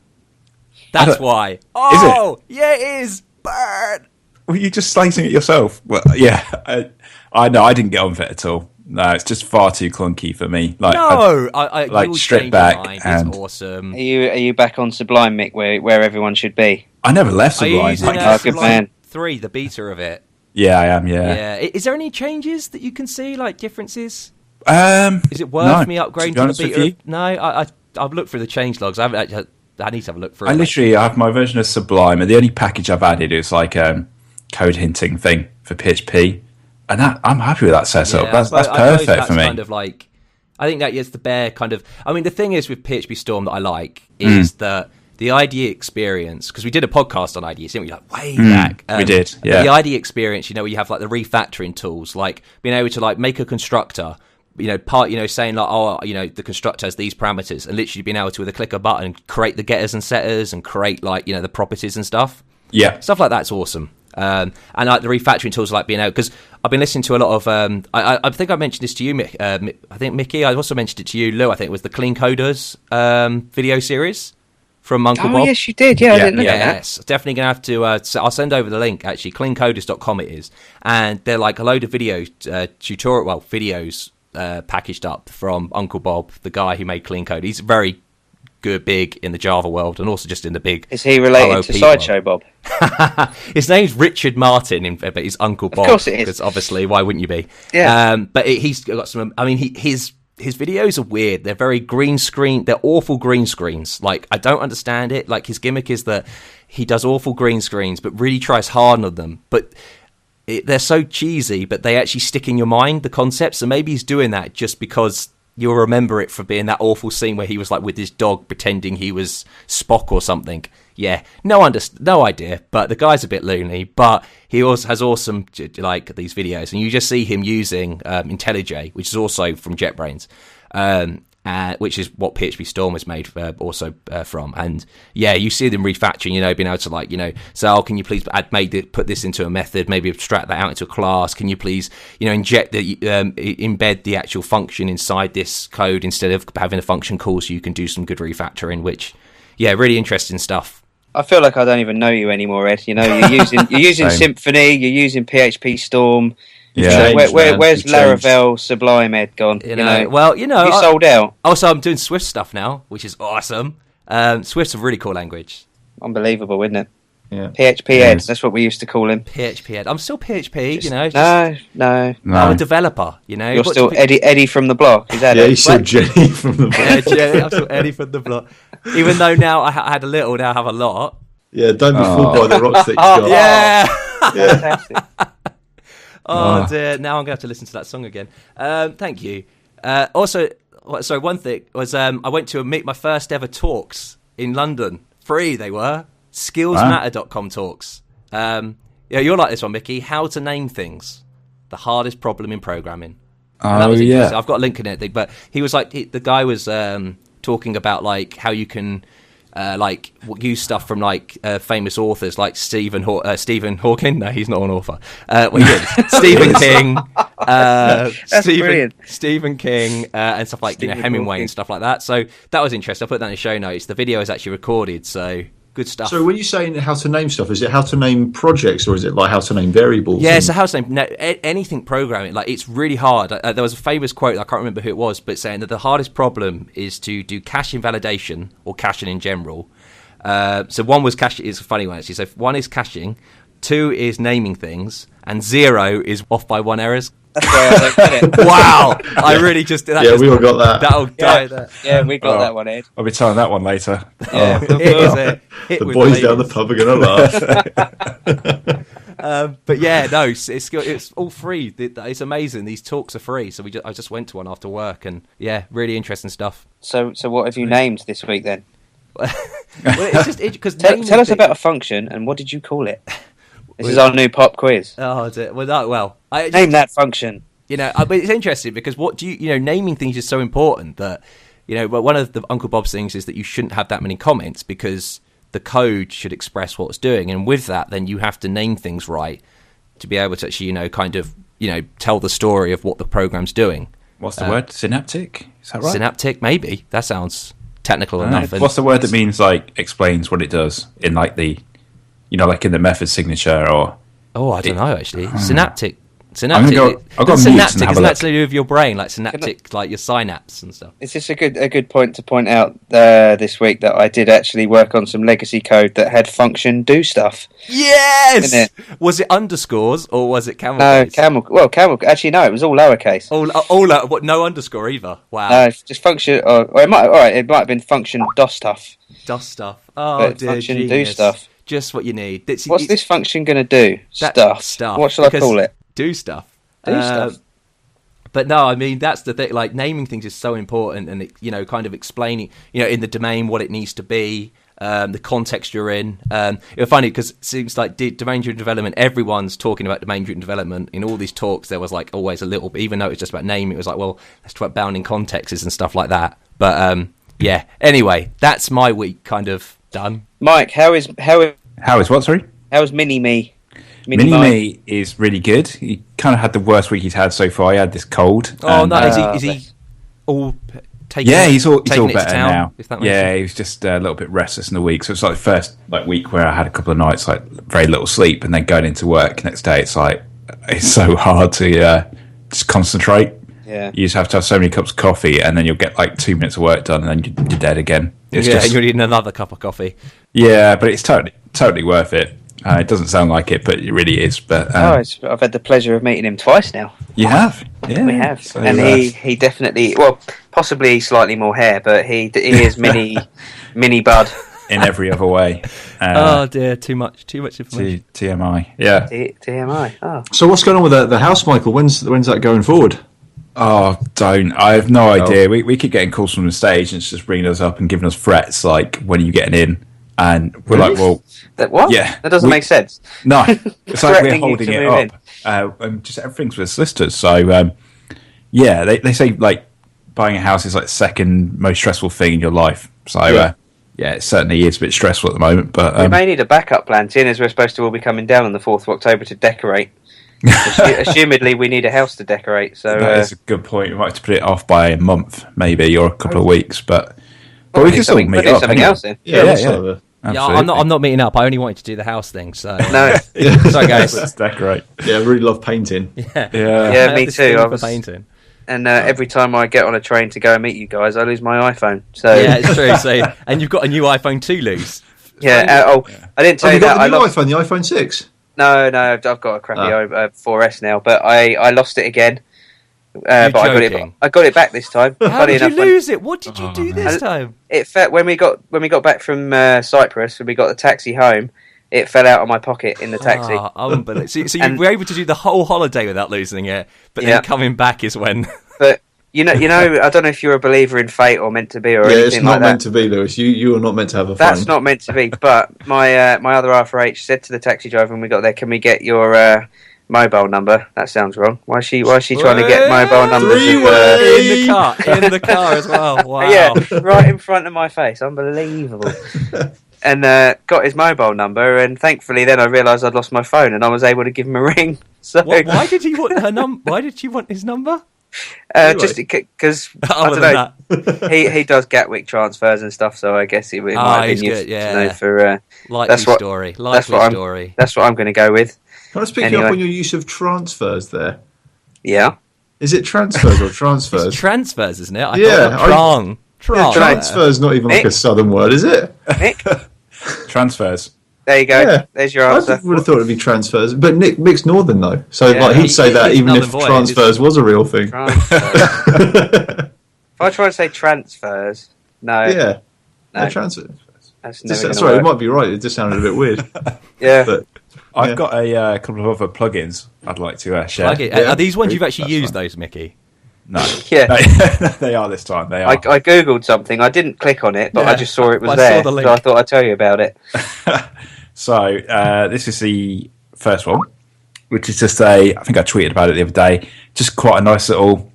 That's why. Oh, yeah, it is. Burn. Well, you're just slicing it yourself. Well, yeah, I know. I didn't get on with it at all. No, it's just far too clunky for me. Like, I like straight back. And it's awesome. Are you back on Sublime, Mick, where everyone should be? I never left Sublime. Are you using good Sublime man. 3, the beta of it? Yeah, I am. Yeah. Yeah. Is there any changes that you can see, like differences? Is it worth me upgrading to the beta? No, I've looked through the change logs. I need to have a look through. I have my version of Sublime, and the only package I've added is like code hinting thing for PHP, and I'm happy with that setup. Yeah, that's perfect for me. Kind of like, I think that is the bare kind of. I mean, the thing is with PHPStorm that I like is that the IDE experience, because we did a podcast on IDE, didn't we? Like way back. We did, yeah. The IDE experience, where you have like the refactoring tools, like being able to like make a constructor, saying like, the constructor has these parameters, and literally being able to, with a click of a button, create the getters and setters and create like, the properties and stuff. Yeah. Stuff like that's awesome. And like the refactoring tools, like being able, because I've been listening to a lot of, I think I mentioned this to you, I think Mickey, I also mentioned it to you, Lou, I think it was the Clean Coders video series from Uncle Bob. Oh, yes, you did. Yeah, I didn't look at that. Yes, definitely going to have to, so I'll send over the link, actually, cleancoders.com it is, and they're like a load of videos packaged up from Uncle Bob, the guy who made Clean Code. He's very good, big in the Java world, and also just in the big. Is he related to Sideshow Bob? His name's Richard Martin, but he's Uncle Bob. Of course it is. Because obviously, why wouldn't you be? Yeah. But he's got some. I mean, his videos are weird. They're very green screen. They're awful green screens. Like, I don't understand it. Like, his gimmick is that he does awful green screens, but really tries hard on them. But they're so cheesy, but they actually stick in your mind, the concepts. So maybe he's doing that just because you'll remember it for being that awful scene where he was like with his dog pretending he was Spock or something. Yeah, no idea, but the guy's a bit loony, but he also has awesome, like, these videos, and you just see him using IntelliJ, which is also from JetBrains, which is what PHPStorm was made from, and yeah, you see them refactoring, being able to, like, so can you please put this into a method, maybe abstract that out into a class, can you please, inject embed the actual function inside this code instead of having a function call, so you can do some good refactoring, which, yeah, really interesting stuff. I feel like I don't even know you anymore, Ed. You're using Symfony, you're using PHPStorm. Yeah. Where's Laravel Sublime, Ed, gone? You sold out. Also, I'm doing Swift stuff now, which is awesome. Swift's a really cool language. Unbelievable, isn't it? Yeah. PHP Ed, that's what we used to call him. PHP Ed. I'm still PHP, No. I'm a developer, You're still Eddie from the block, is that it? Yeah, he's still Jenny from the block. Yeah, Jenny, I'm still Eddie from the block. Even though now I had a little, now I have a lot. Yeah, don't be fooled by the rocks that you got. Yeah. Fantastic. Oh dear, now I'm going to have to listen to that song again. Thank you. Also, sorry, one thing was I went to my first ever talks in London. Free they were. Skillsmatter.com talks. You're like this one, Mickey. How to name things. The hardest problem in programming. Oh, yeah. I've got a link in it. But he was like, the guy was talking about like how you can like use stuff from like famous authors like Stephen Hawking. No, he's not an author. Stephen King. Stephen King and stuff like Hemingway and stuff like that. So that was interesting. I'll put that in the show notes. The video is actually recorded, so good stuff. So when you're saying how to name stuff, is it how to name projects or is it like how to name variables? Yeah, so how to name anything programming. Like it's really hard. There was a famous quote, I can't remember who it was, but saying that the hardest problem is to do cache invalidation or caching in general. So one was caching, it's a funny one actually. So one is caching, 2 is naming things, and 0 is off by 1 errors. That's why I don't get it. Wow, I really just did that. Yeah, we all got that. That'll die there. Yeah, we got that one, Ed. I'll be telling that one later. Yeah, it is a hit The with boys ladies. down the pub are going to laugh. But yeah, no, it's all free. It's amazing. These talks are free. So I just went to one after work, and yeah, really interesting stuff. So what have you named this week then? Well, it's just because Tell us about a function and what did you call it? This is our new pop quiz. Oh, is it? Well, Name that function. But it's interesting because naming things is so important that, but one of the Uncle Bob's things is that you shouldn't have that many comments because the code should express what it's doing. And with that, then you have to name things right to be able to actually, tell the story of what the program's doing. What's the word? Synaptic? Is that right? Synaptic, maybe. That sounds technical enough. What's the word that means like explains what it does in like the, like in the method signature or? Oh, I don't know actually. Synaptic. I've got synaptic is that to do with your brain, like synaptic, like your synapse and stuff. Is this a good point to point out this week that I did actually work on some legacy code that had function do stuff? Yes. Was it underscores or was it camel? No, camel. Well, camel. Actually, no, it was all lowercase. What? No underscore either. Wow. No, it's just function. Or it might. All right, it might have been function DOS stuff. DOS stuff. Oh dear, function genius. do stuff. Just what you need. What's this function going to do? Stuff. What shall I call it? Do stuff. Stuff. But no, I mean that's the thing. Like naming things is so important, and it, kind of explaining, in the domain what it needs to be, the context you're in. It's funny because it seems like domain-driven development. Everyone's talking about domain-driven development in all these talks. There was like always a little bit, even though it's just about naming. It was like, well, let's talk about bounding contexts and stuff like that. But yeah. Anyway, that's my week kind of done. Mike, how is what? Sorry. How is Mini-Me? Mini-Me is really good. He kind of had the worst week he's had so far. He had this cold. Oh, no. Is he all taken? Yeah, he's all better now. Yeah, he was just a little bit restless in the week. So it's like the first week where I had a couple of nights like very little sleep, and then going into work next day, it's so hard to just concentrate. Yeah, you just have to have so many cups of coffee, and then you'll get like 2 minutes of work done, and then you're dead again. You're eating another cup of coffee. Yeah, but it's totally worth it. It doesn't sound like it, but it really is. But I've had the pleasure of meeting him twice now. You have? Yeah, we have. So, and he definitely, possibly slightly more hair, but he is mini bud in every other way. Oh dear, too much information. TMI, yeah. TMI. Oh. So what's going on with the house, Michael? When's that going forward? Oh, don't. I have no idea. We keep getting calls from the stage and it's just bringing us up and giving us threats like, when are you getting in? And we're like, well... What? Yeah. That doesn't make sense. No. It's like we're holding it up. And just everything's with solicitors. So, yeah, they say, like, buying a house is, like, the second most stressful thing in your life. So, yeah, it certainly is a bit stressful at the moment. But we may need a backup plan, seeing as we're supposed to all be coming down on the 4th of October to decorate. Assumedly, we need a house to decorate. So that is a good point. We might have to put it off by a month, maybe, or a couple of weeks. But we can still meet up. Something else in. Yeah. I'm not meeting up. I only wanted to do the house thing. So no, sorry guys. Let's decorate. Yeah, I really love painting. Yeah, me too. I was painting. And every time I get on a train to go and meet you guys, I lose my iPhone. So yeah, it's true. So and you've got a new iPhone to lose. Yeah. I didn't tell you that. I got the new iPhone 6. No, I've got a crappy 4S now, but I lost it again. But I got it back this time. How did you lose it? What did you do this time? It fell when we got back from Cyprus. When we got the taxi home, it fell out of my pocket in the taxi. Unbelievable. So you were able to do the whole holiday without losing it, but then coming back is when. But you know, I don't know if you're a believer in fate or meant to be or anything like that. It's not meant to be, Lewis. You are not meant to have a fun. That's not meant to be. But my other R4H said to the taxi driver when we got there, "Can we get your mobile number. That sounds wrong. Why is she trying to get mobile numbers in the car as well? Wow. Yeah, right in front of my face. Unbelievable. And got his mobile number, and thankfully then I realised I'd lost my phone, and I was able to give him a ring. So why did he want her Why did she want his number? Just because I don't know. He does Gatwick transfers and stuff, so I guess it might have been useful to know for. Likely story. That's what I'm going to go with. Can I speak you up on your use of transfers there? Yeah. Is it transfers or transfers? It's transfers, isn't it? Transfer's not even like a southern word, is it? Nick? Transfers. There you go. Yeah. There's your answer. I would have thought it'd be transfers, but Mick's northern though, so he'd say that even if transfers was a real thing. If I try to say transfers, no. Yeah. No transfers. Sorry, it might be right. It just sounded a bit weird. Yeah. But I've got a couple of other plugins I'd like to share. Are these ones you've actually used, those, Mickey? No. Yeah. No, they are this time. They are. I googled something. I didn't click on it, but I just saw it was there. So I thought I'd tell you about it. So this is the first one, which is just I think I tweeted about it the other day. Just quite a nice little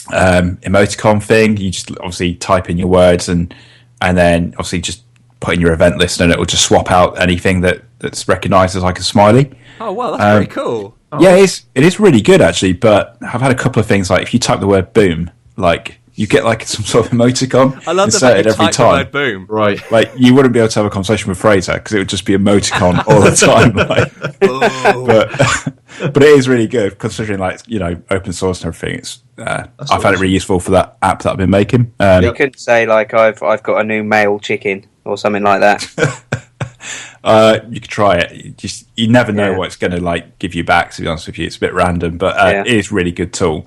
emoticon thing. You just obviously type in your words and then obviously just put in your event list, and it will just swap out anything that's recognised as like a smiley. Oh wow, that's very cool. Yeah, it is really good actually. But I've had a couple of things like if you type the word boom, like you get like some sort of emoticon. I love the fact you type the word boom. Right, like you wouldn't be able to have a conversation with Fraser because it would just be emoticon all the time. But it is really good considering open source and everything. It's I found it really useful for that app that I've been making. You couldn't say like I've got a new male chicken or something like that. You could try it. You never know what it's going to give you back. To be honest with you, it's a bit random, but it is a really good tool.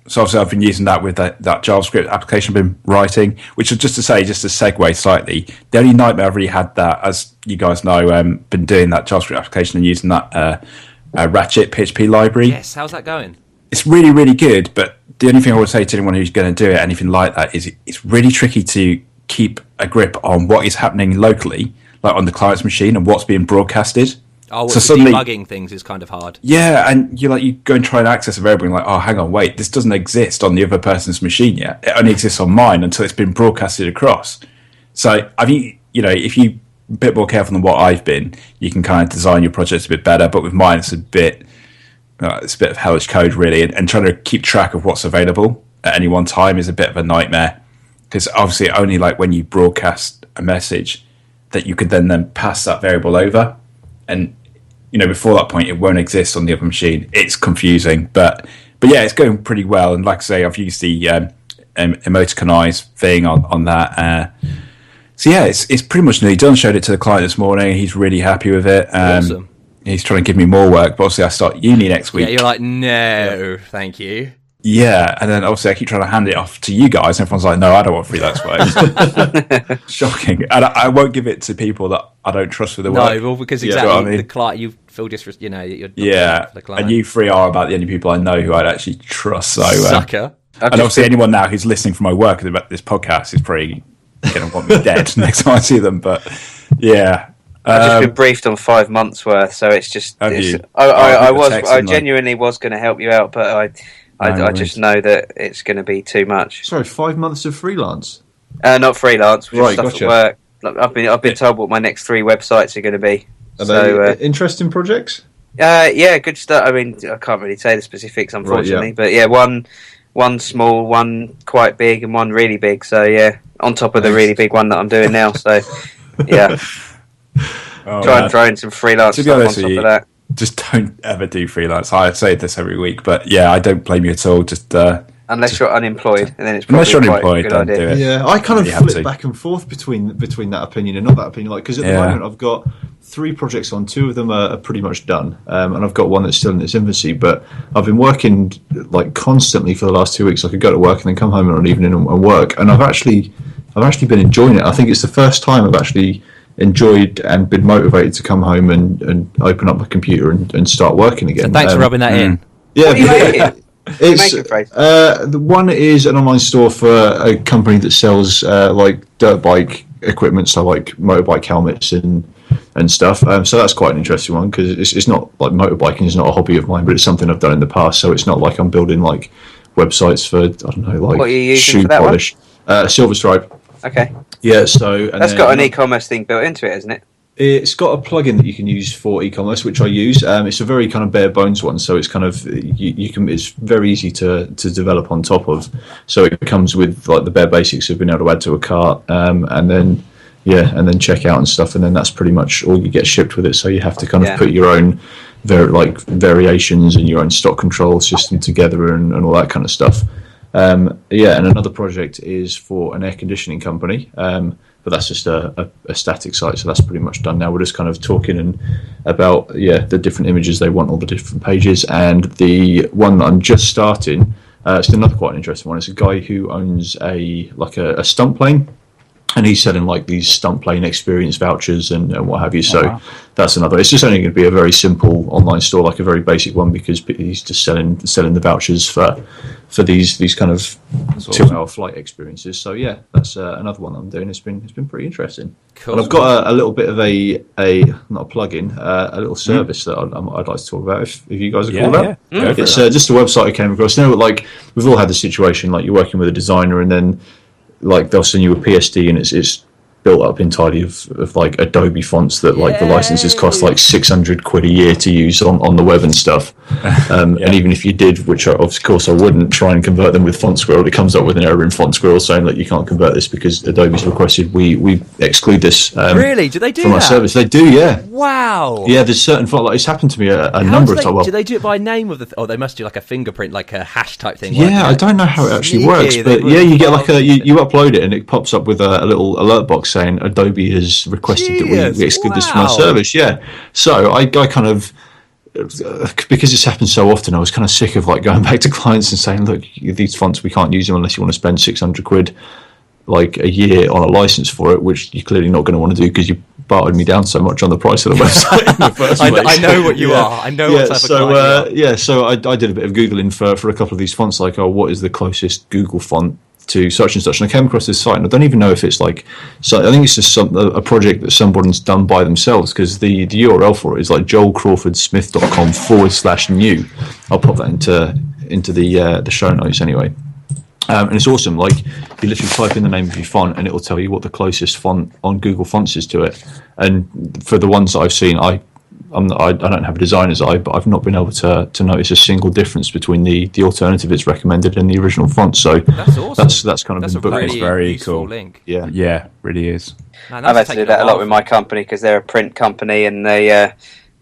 So obviously I've been using that with that JavaScript application I've been writing, which is just to segue slightly. The only nightmare I've really had that, as you guys know, been doing that JavaScript application and using that Ratchet PHP library. Yes, how's that going? It's really, really good, but the only thing I would say to anyone who's going to do it, anything like that, is it's really tricky to keep a grip on what is happening locally, like on the client's machine, and what's being broadcasted. Oh, so suddenly debugging things is kind of hard. Yeah, and you go and try and access a variable, and you're like, oh, hang on, wait, this doesn't exist on the other person's machine yet. It only exists on mine until it's been broadcasted across. So I think if you're a bit more careful than what I've been, you can kind of design your projects a bit better. But with mine, it's a bit of hellish code really, and trying to keep track of what's available at any one time is a bit of a nightmare. Because obviously, only when you broadcast a message that you could then pass that variable over. And before that point, it won't exist on the other machine. It's confusing, but yeah, it's going pretty well. And like I say, I've used the emoticonize thing on that. So yeah, it's pretty much nearly done. Showed it to the client this morning. He's really happy with it. Awesome. He's trying to give me more work, but obviously I start uni next week. Yeah, you're like, no, thank you. Yeah, and then obviously I keep trying to hand it off to you guys, and everyone's like, no, I don't want freelance work. Shocking. And I won't give it to people that I don't trust with the work. No, well, because exactly, the client, you feel you're the client. And you three are about the only people I know who I'd actually trust. So, sucker. And obviously anyone now who's listening from my work about this podcast is probably going to want me dead next time I see them. But yeah. I've just been briefed on 5 months worth, so it's just... I genuinely was going to help you out, but I just know that it's going to be too much. Sorry, 5 months of freelance? Not freelance, just stuff gotcha. at work. I've been told what my next 3 websites are going to be. Are they interesting projects? Yeah, good stuff. I mean, I can't really say the specifics, unfortunately, but yeah, one small, one quite big, and one really big. So yeah, on top of the really big one that I'm doing now. So yeah, try and throw in some freelance stuff on top of that. Just don't ever do freelance. I say this every week, but yeah, I don't blame you at all. Just unless you're unemployed, and then it's probably quite a good idea. Do it. Yeah, I kind of flip back and forth between that opinion and not that opinion. Because at the moment I've got 3 projects on. 2 of them are pretty much done, and I've got one that's still in its infancy. But I've been working constantly for the last 2 weeks. I could go to work and then come home on an evening and work, and I've actually been enjoying it. I think it's the first time I've actually enjoyed and been motivated to come home and open up my computer and start working again. So thanks for rubbing that in. Yeah, The one is an online store for a company that sells like dirt bike equipment, so like motorbike helmets and stuff. So that's quite an interesting one because it's not like motorbiking is not a hobby of mine, but it's something I've done in the past. So it's not like I'm building like websites for, I don't know, like what are you using shoe for that polish. Silver Stripe. Okay. Yeah. So that's got an e-commerce thing built into it, hasn't it? It's got a plugin that you can use for e-commerce, which I use. It's a very kind of bare bones one, so it's kind of you can. It's very easy to develop on top of. So it comes with like the bare basics of being able to add to a cart, and then check out and stuff, and then that's pretty much all you get shipped with it. So you have to kind of put your own variations and your own stock control system together and all that kind of stuff. And another project is for an air conditioning company. But that's just a static site, so that's pretty much done now. We're just kind of talking about the different images they want, all the different pages, and the one that I'm just starting. It's another quite interesting one. It's a guy who owns a stunt plane, and he's selling like these stunt plane experience vouchers and what have you. So that's another. It's just only going to be a very simple online store, like a very basic one, because he's just selling the vouchers for these kind of 2-hour flight experiences. So yeah, that's another one that I'm doing. It's been pretty interesting. Cool. And I've got a little bit of a not a plugin, a little service that I'd like to talk about if you guys are cool with that. It's just a website I came across. You know, like we've all had the situation, like you're working with a designer and then like they'll send you a PSD and it's built up entirely of like Adobe fonts that like the licenses cost like £600 a year to use on the web and stuff. And even if you did, which of course I wouldn't, try and convert them with Font Squirrel, it comes up with an error in Font Squirrel saying that you can't convert this because Adobe's requested we exclude this. Really? Do they do from that? Our service? They do, yeah. Wow. Yeah, there's certain font. Like it's happened to me a number of times. Do they do it by name of the? They must do like a fingerprint, like a hash type thing. Yeah, I don't know how it actually works, but you get like you upload it and it pops up with a little alert box saying Adobe has requested that we exclude this from our service. Yeah, so I kind of, because it's happened so often, I was kind of sick of like going back to clients and saying, look, these fonts we can't use them unless you want to spend £600 like a year on a license for it, which you're clearly not going to want to do because you bartered me down so much on the price of the website in the first place. I know what you are. I know what type of client you are. So I did a bit of Googling for a couple of these fonts, like, what is the closest Google font to such and such, and I came across this site, and I don't even know if it's like, so I think it's just a project that someone's done by themselves, because the URL for it is like joelcrawfordsmith.com/new. I'll pop that into the show notes anyway. And it's awesome. Like you literally type in the name of your font, and it will tell you what the closest font on Google Fonts is to it. And for the ones that I've seen, I don't have a designer's eye, but I've not been able to notice a single difference between the alternative it's recommended and the original font. So that's awesome. That's kind of been booked. That's a very cool link. Yeah, really is. Man, I've had to do that a lot with my company because they're a print company, and they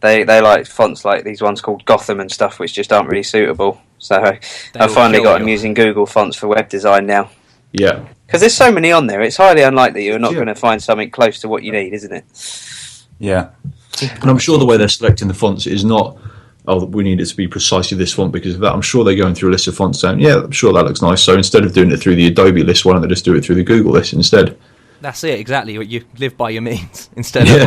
like fonts like these ones called Gotham and stuff, which just aren't really suitable. So I finally got them using Google Fonts for web design now. Yeah, because there's so many on there, it's highly unlikely you're not going to find something close to what you need, isn't it? Yeah. And I'm sure the way they're selecting the fonts is not, we need it to be precisely this font because of that. I'm sure they're going through a list of fonts saying, I'm sure that looks nice. So instead of doing it through the Adobe list, why don't they just do it through the Google list instead? That's it, exactly. You live by your means instead of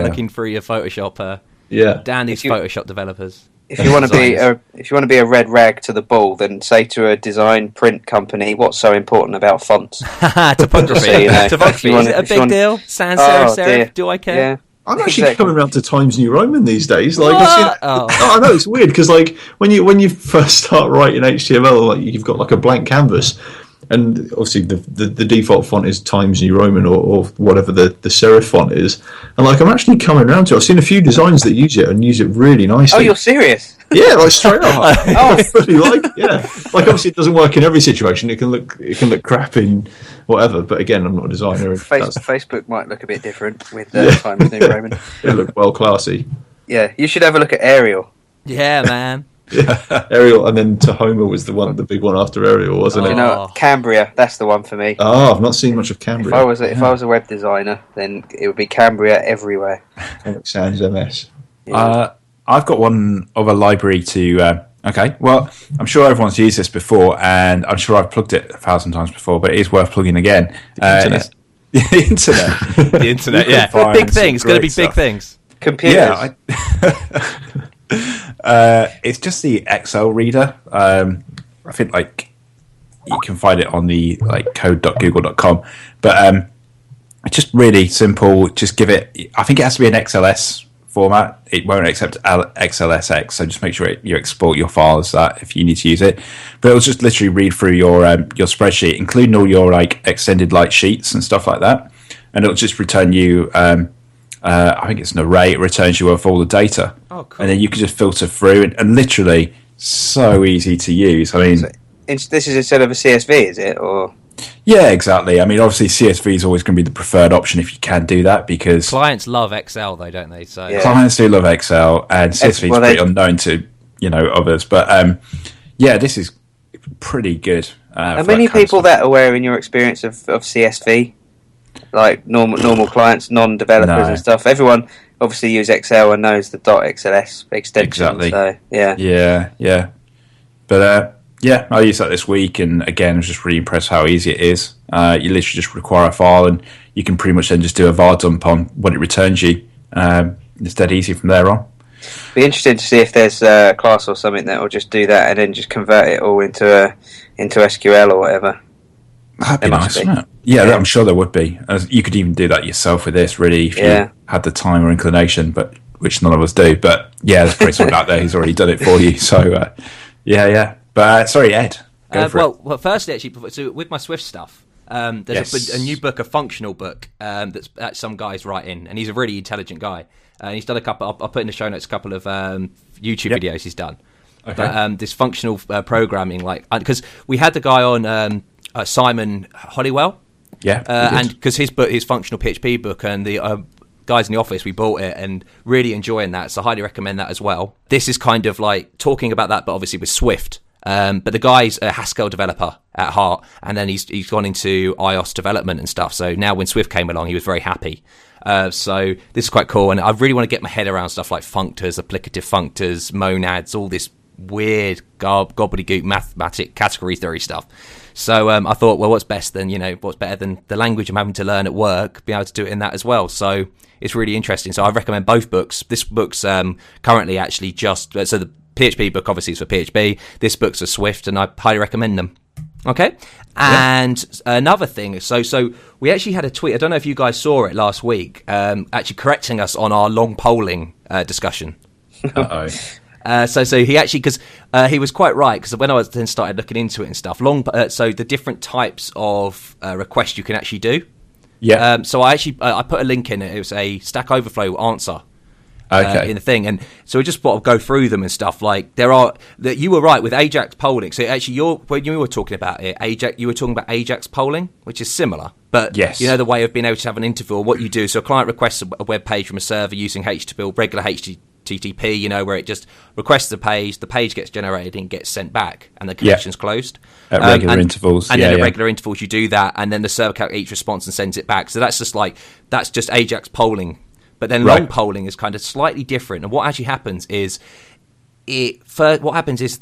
looking through your Photoshop. Damn these Photoshop developers. If you want to be a red rag to the bull, then say to a design print company, what's so important about fonts? Topography. Topography. Is it a big deal? Sans serif? Do I care? Yeah. I'm actually coming around to Times New Roman these days. Like, I know it's weird because, like, when you first start writing HTML, like you've got like a blank canvas, and obviously the default font is Times New Roman or whatever the serif font is. And like, I'm actually coming around to it. I've seen a few designs that use it and use it really nicely. Oh, you're serious? Yeah, like straight up. Like obviously it doesn't work in every situation. It can look crap in whatever. But again, I'm not a designer. Facebook might look a bit different with Times New Roman. It look well classy. Yeah, you should have a look at Arial. Yeah, man. Yeah, Arial, and then Tahoma was the big one after Arial, wasn't it? You know, Cambria, that's the one for me. Oh, I've not seen much of Cambria. If I was a web designer, then it would be Cambria everywhere. Sans MS. Yeah. I've got one other library to. Okay, well, I'm sure everyone's used this before, and I'm sure I've plugged it 1,000 times before, but it is worth plugging again. The internet. The internet, yeah. Big things. It's going to be big things. Computers. Yeah. It's just the Excel reader. I think like you can find it on the like code.google.com, but it's just really simple. Just give it. I think it has to be an XLS format. It won't accept XLSX, so just make sure you export your file as that if you need to use it. But it'll just literally read through your spreadsheet, including all your like extended like sheets and stuff like that, and it'll just return you. I think it's an array. It returns you of all the data, and then you can just filter through and literally so easy to use. I mean, so this is instead of a CSV, is it? Or yeah, exactly. I mean, obviously CSV is always going to be the preferred option if you can do that, because clients love Excel, though, don't they? So clients do love Excel, and CSV is pretty unknown to others. But yeah, this is pretty good. Are many people that are aware, in your experience, of CSV? Like normal clients, non-developers and stuff. Everyone obviously use Excel and knows the .xls extension. Exactly. So yeah. But yeah, I used that this week, and again, I was just really impressed how easy it is. You literally just require a file, and you can pretty much then just do a var dump on what it returns you. It's dead easy from there on. Be interesting to see if there's a class or something that will just do that and then just convert it all into SQL or whatever. That'd be nice, wouldn't it? Yeah, I'm sure there would be. You could even do that yourself with this, really, if you had the time or inclination, but which none of us do. But yeah, there's probably someone out there who's already done it for you. So yeah. But sorry, Ed. Well, firstly, actually, so with my Swift stuff, there's a new book, a functional book that some guy's writing, and he's a really intelligent guy. He's done a couple. I'll put in the show notes a couple of YouTube videos he's done. Okay. But this functional programming, like, because we had the guy on. Simon Hollywell, and because his functional PHP book, and the guys in the office, we bought it and really enjoying that, so highly recommend that as well. This is kind of like talking about that, but obviously with Swift. But the guy's a Haskell developer at heart, and then he's gone into iOS development and stuff. So now when Swift came along, he was very happy. So this is quite cool, and I really want to get my head around stuff like functors, applicative functors, monads, all this weird gobbledygook mathematic category theory stuff. So I thought, well, what's best than, what's better than the language I'm having to learn at work, being able to do it in that as well. So it's really interesting. So I recommend both books. This book's currently actually just, so the PHP book obviously is for PHP. This book's for Swift, and I highly recommend them. Okay. And another thing, so we actually had a tweet, I don't know if you guys saw it last week, actually correcting us on our long polling discussion. Uh-oh. So he actually, because he was quite right, because when I then started looking into it and stuff, so the different types of requests you can actually do. Yeah. So I actually I put a link in it. It was a Stack Overflow answer. In the thing, and so we just thought I'd go through them and stuff. Like that you were right with Ajax polling. So actually, when you were talking about it, you were talking about Ajax polling, which is similar, but yes, the way of being able to have an interval. What you do, so a client requests a web page from a server using HTTP, regular HTTP, where it just requests the page gets generated and gets sent back, and the connection's closed at regular intervals. And then at regular intervals, you do that, and then the server calculates each response and sends it back. So that's just Ajax polling. But then long polling is kind of slightly different. And what actually happens is the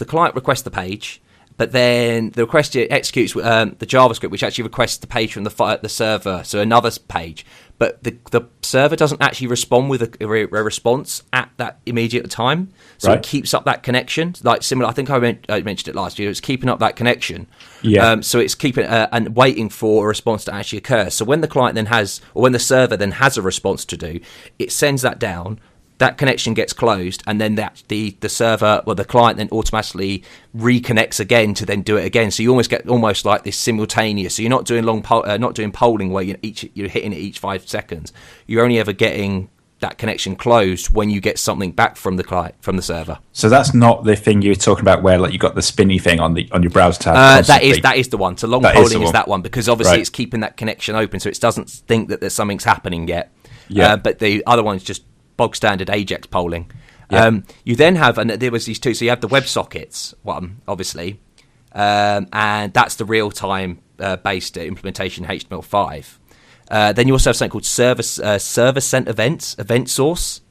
client requests the page, but then the request executes the JavaScript, which actually requests the page from the server, so another page. But the server doesn't actually respond with a response at that immediate time. So it keeps up that connection. Like similar, I think I mentioned it last year. It's keeping up that connection. Yeah. So it's keeping and waiting for a response to actually occur. So when the client then when the server then has a response to do, it sends that down. That connection gets closed, and then the server or the client then automatically reconnects again to then do it again. So you almost get like this simultaneous. So you're not doing not doing polling where you're hitting it each 5 seconds. You're only ever getting that connection closed when you get something back from the client, from the server. So that's not the thing you were talking about where like you got the spinny thing on your browser tab. That is the one. So long polling is that one, because obviously it's keeping that connection open, so it doesn't think that there's something's happening yet. Yeah. But the other one's just bog standard Ajax polling. You then have, and there was these two, so you have the WebSockets one, obviously, and that's the real-time based implementation HTML5. Then you also have something called server-sent event source,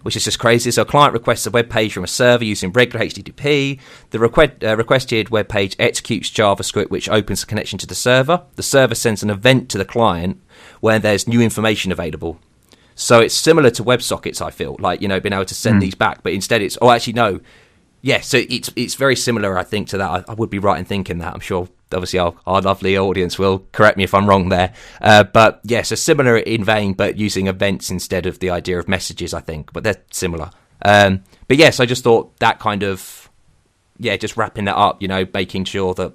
which is just crazy. So a client requests a web page from a server using regular HTTP. The requested web page executes JavaScript, which opens the connection to the server. The server sends an event to the client where there's new information available. So it's similar to WebSockets, I feel, like, being able to send these back, but instead it's, Yeah, so it's very similar, I think, to that. I would be right in thinking that. I'm sure, obviously, our lovely audience will correct me if I'm wrong there. But yeah, so similar in vein, but using events instead of the idea of messages, I think. But they're similar. But yes, I just thought that kind of, just wrapping that up, making sure that,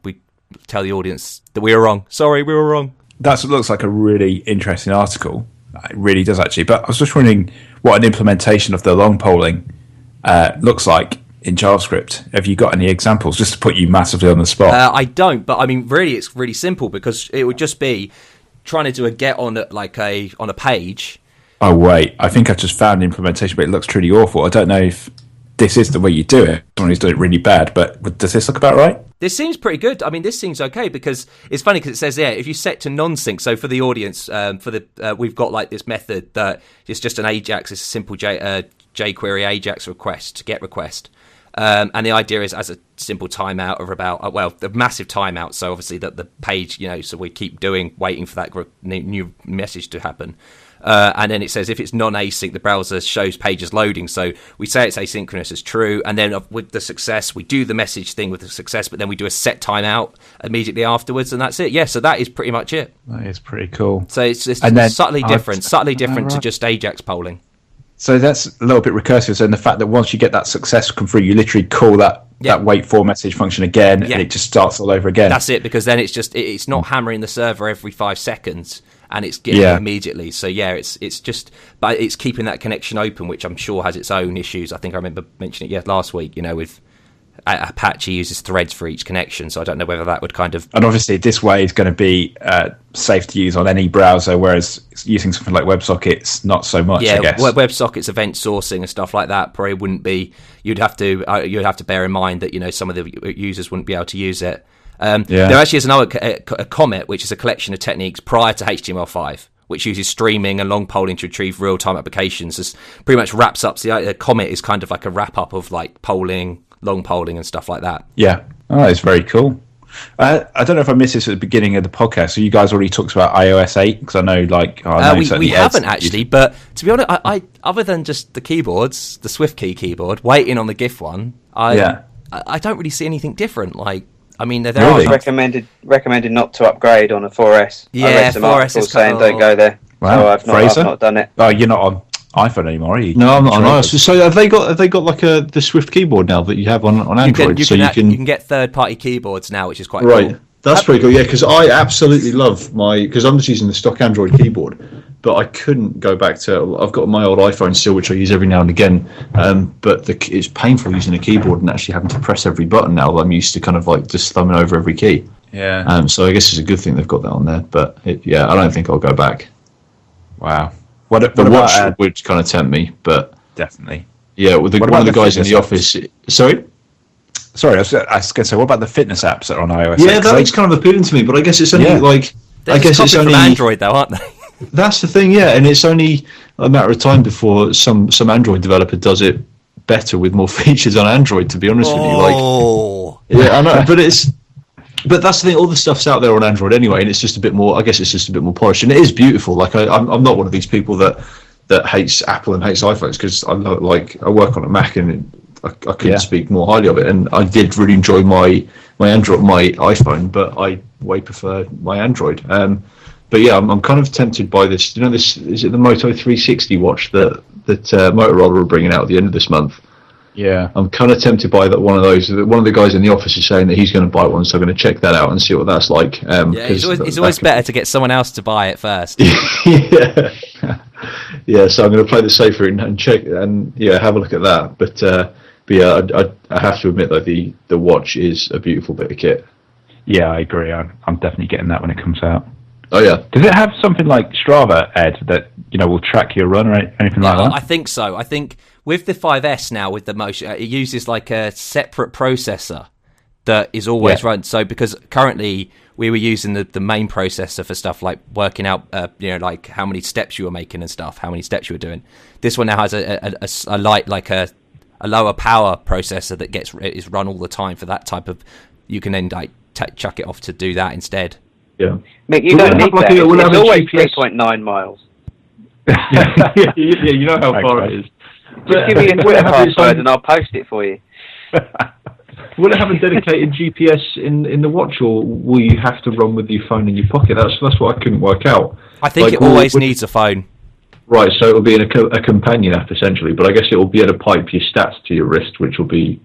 we tell the audience that we were wrong. Sorry, we were wrong. That looks like a really interesting article. It really does, actually. But I was just wondering what an implementation of the long polling looks like in JavaScript. Have you got any examples, just to put you massively on the spot? I don't, but I mean, really, it's really simple, because it would just be trying to do a get on a page. Oh wait, I think I just found an implementation, but it looks truly awful. I don't know if this is the way you do it. Someone who's done it really bad, but does this look about right? This seems pretty good. I mean, this seems okay, because it's funny because it says if you set to non-sync. So for the audience, we've got like this method that is just an Ajax, it's a simple jQuery Ajax request, get request. And the idea is as a simple timeout of about, the massive timeout. So obviously that the page, so we keep waiting for that new message to happen. And then it says if it's non-async, the browser shows pages loading. So we say it's asynchronous as true. And then with the success, we do the message thing with the success, but then we do a set timeout immediately afterwards. And that's it. Yeah, so that is pretty much it. That is pretty cool. So it's subtly different to just Ajax polling. So that's a little bit recursive. So in the fact that once you get that success come through, you literally call that wait for message function again, and it just starts all over again. That's it, because then it's not hammering the server every 5 seconds, and it's getting it immediately. So it's just, but it's keeping that connection open, which I'm sure has its own issues. I think I remember mentioning it last week. With Apache uses threads for each connection, so I don't know whether that would kind of... And obviously this way is going to be safe to use on any browser, whereas using something like WebSockets, not so much, I guess. WebSockets event sourcing and stuff like that probably wouldn't be... You'd have to bear in mind that, some of the users wouldn't be able to use it. There actually is another a Comet, which is a collection of techniques prior to HTML5, which uses streaming and long polling to retrieve real-time applications. This pretty much wraps up... The Comet is kind of like a wrap-up of like polling... long polling and stuff like that. Yeah. Oh, it's very cool. I don't know if I missed this at the beginning of the podcast. So you guys already talked about iOS 8? Because I know, we haven't actually. But to be honest, I other than just the keyboards, the SwiftKey keyboard, waiting on the GIF one, I don't really see anything different. They're really? recommended not to upgrade on a 4S. Yeah, I read some 4S is saying don't go there. Wow. So I've not done it. Oh, you're not on iPhone anymore, are you? No, I'm not on iOS. So have they got like the Swift keyboard now that you have on Android? You can get third-party keyboards now, which is quite right. Cool. That's pretty cool. Yeah, because I absolutely love because I'm just using the stock Android keyboard, but I couldn't go back to. I've got my old iPhone still, which I use every now and again. But it's painful using a keyboard and actually having to press every button now. I'm used to kind of like just thumbing over every key. Yeah. So I guess it's a good thing they've got that on there. But I don't think I'll go back. Wow. The watch would kind of tempt me, but definitely. Yeah, with one of the guys in the office. Sorry, I was going to say, what about the fitness apps that are on iOS? Yeah, that's kind of appealing to me, but I guess it's only it's only from Android though, aren't they? That's the thing, yeah, and it's only a matter of time before some Android developer does it better with more features on Android. To be honest with you, I know, but that's the thing. All the stuff's out there on Android anyway, and it's just a bit more. I guess it's just a bit more polished, and it is beautiful. I'm not one of these people that hates Apple and hates iPhones, because I work on a Mac, and I couldn't speak more highly of it. And I did really enjoy my iPhone, but I way prefer my Android. But yeah, I'm kind of tempted by this. This is it the Moto 360 watch that Motorola are bringing out at the end of this month. Yeah, I'm kind of tempted by that. One of the guys in the office is saying that he's going to buy one, so I'm going to check that out and see what that's like. It's always better to get someone else to buy it first. Yeah, so I'm going to play the safer and check and have a look at that. But I have to admit that the watch is a beautiful bit of kit. Yeah, I agree. I'm definitely getting that when it comes out. Oh yeah. Does it have something like Strava, Ed, that will track your run or anything like that? I think so. I think with the 5S now, with the Motion, it uses like a separate processor that is always run. So because currently we were using the main processor for stuff like working out, like how many steps you were making and stuff, how many steps you were doing. This one now has a light, like a lower power processor that is run all the time for that type of. You can then like chuck it off to do that instead. Yeah, Mick, you don't need that. It's always 3.9 miles. yeah, you know how far it is. Just give me a Twitter password and I'll post it for you. Will it have a dedicated GPS in the watch, or will you have to run with your phone in your pocket? That's what I couldn't work out. I think it always needs a phone. Right, so it'll be in a companion app essentially, but I guess it will be able to pipe your stats to your wrist, which will be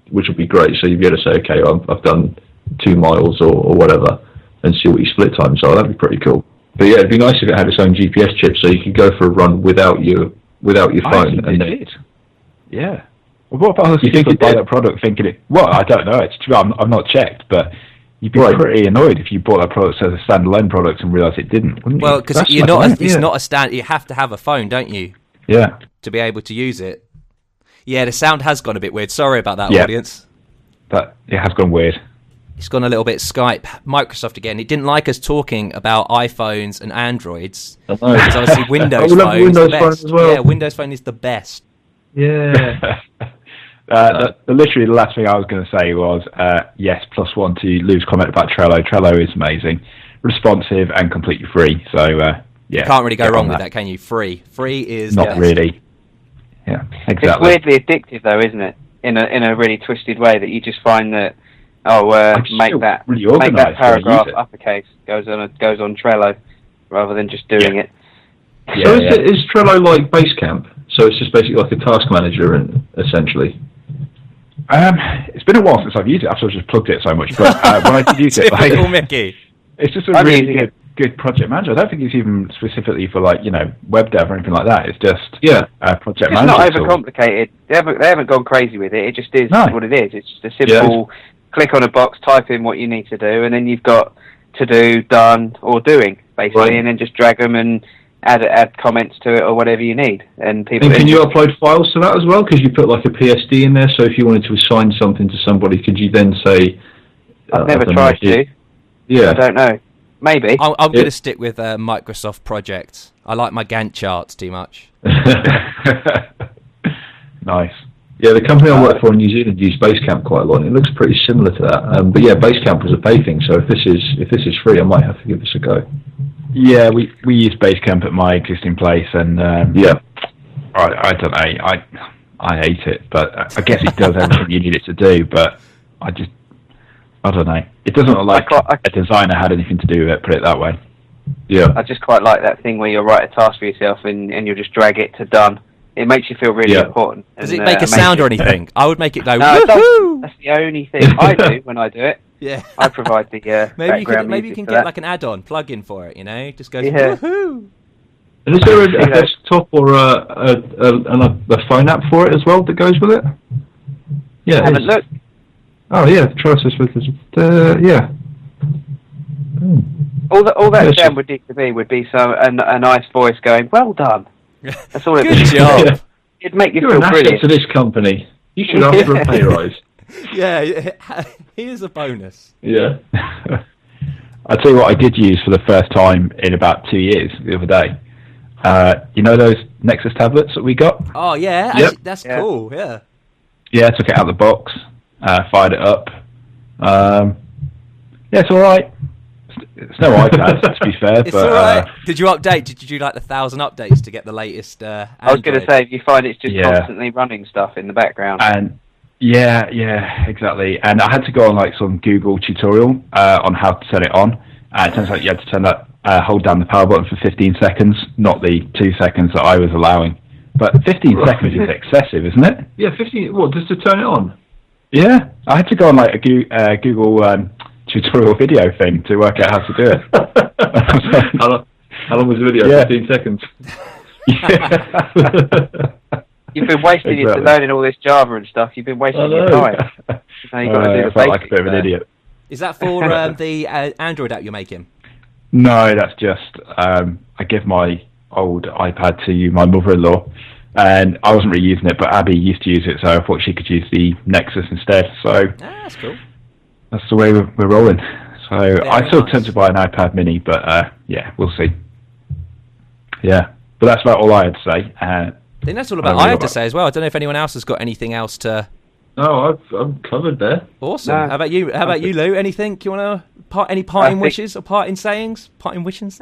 great. So you'll be able to say, okay, I've done 2 miles or whatever, and see what your split times are. That'd be pretty cool. But yeah, it'd be nice if it had its own GPS chip, so you could go for a run without your phone. And did. Yeah. Well, what about other people buy that product thinking it? Well, I don't know. It's true. I've not checked, but you'd be pretty annoyed if you bought that product as a standalone product and realised it didn't, wouldn't you? Well, because it's not a stand. You have to have a phone, don't you? Yeah. To be able to use it. Yeah, the sound has gone a bit weird. Sorry about that, audience. But it has gone weird. It's gone a little bit Skype. Microsoft again. It didn't like us talking about iPhones and Androids. Because obviously Windows Phone is the best. Phone as well. Yeah, Windows Phone is the best. Yeah. Literally the last thing I was going to say was, yes, +1 to Lou's comment about Trello. Trello is amazing. Responsive and completely free. So, yeah. You can't really go wrong with that, can you? Free. Free is not really. Yeah, exactly. It's weirdly addictive, though, isn't it? In a really twisted way that you just find that make that paragraph uppercase goes on Trello rather than just doing it. Yeah, so is Trello like Basecamp? So it's just basically like a task manager, essentially. It's been a while since I've used it. I've sort of just plugged it so much, but when I did use it, Mickey. It's just a really good project manager. I don't think it's even specifically for web dev or anything like that. It's just project manager. It's not overcomplicated. They haven't gone crazy with it. It just is what it is. It's just a simple click on a box, type in what you need to do, and then you've got to do, done, or doing basically, and then just drag them and add comments to it or whatever you need. And can you upload files to that as well? Because you put like a PSD in there. So if you wanted to assign something to somebody, could you then say? I've never tried to. Yeah, I don't know. Maybe. I'm going to stick with Microsoft Project. I like my Gantt charts too much. Nice. Yeah, the company I work for in New Zealand used Basecamp quite a lot. And it looks pretty similar to that. But yeah, Basecamp was a pay thing. So if this is free, I might have to give this a go. Yeah, we use Basecamp at my existing place, and I don't know. I hate it, but I guess it does everything you need it to do. But I don't know. It doesn't look like a designer had anything to do with it. Put it that way. Yeah. I just quite like that thing where you write a task for yourself and you'll just drag it to done. It makes you feel really important. Does it make a sound or anything? I would make it go. No, woohoo! That's the only thing I do when I do it. Yeah, I provide the maybe you can get like an add-on plug-in for it. Just goes woohoo. And is there a desktop or a phone app for it as well that goes with it? Yeah. I haven't looked. Oh yeah, try this with yeah. All that jam would need to be would be a nice voice going, "Well done." That's all it Good job. It'd make you You're feel an brilliant. asset to this company. You should ask for a pay rise. Yeah, here's a bonus. Yeah. I'll tell you what I did use for the first time in about 2 years the other day. You know those Nexus tablets that we got? Oh, yeah. Yep. Actually, that's cool, yeah. Yeah, I took it out of the box, fired it up. It's all right. It's no iPad, to be fair. It's all right. Did you update? Did you do like 1,000 updates to get the latest Android? I was going to say, if you find it's just constantly running stuff in the background. And yeah, exactly. And I had to go on like some Google tutorial on how to set it on. It turns out you had to turn that, hold down the power button for 15 seconds, not the 2 seconds that I was allowing. But 15 seconds is excessive, isn't it? Yeah, 15. What, just to turn it on? Yeah, I had to go on like a Google tutorial video thing to work out how to do it. How long was the video? 15 seconds. You've been wasting your learning all this Java and stuff. You've been wasting your time. Now you've got to do the I felt like a bit of an idiot. Is that for the Android app you're making? No, that's just I give my old iPad to my mother-in-law, and I wasn't really using it, but Abby used to use it, so I thought she could use the Nexus instead. So that's cool. That's the way we're rolling. So I still tend to buy an iPad Mini, but we'll see. Yeah, but that's about all I had to say. I think that's all about I had to say as well. I don't know if anyone else has got anything else to. No, I'm covered there. Awesome. No. How about you? How about you, Lou? Anything you want to any parting wishes or parting sayings? Parting wishes?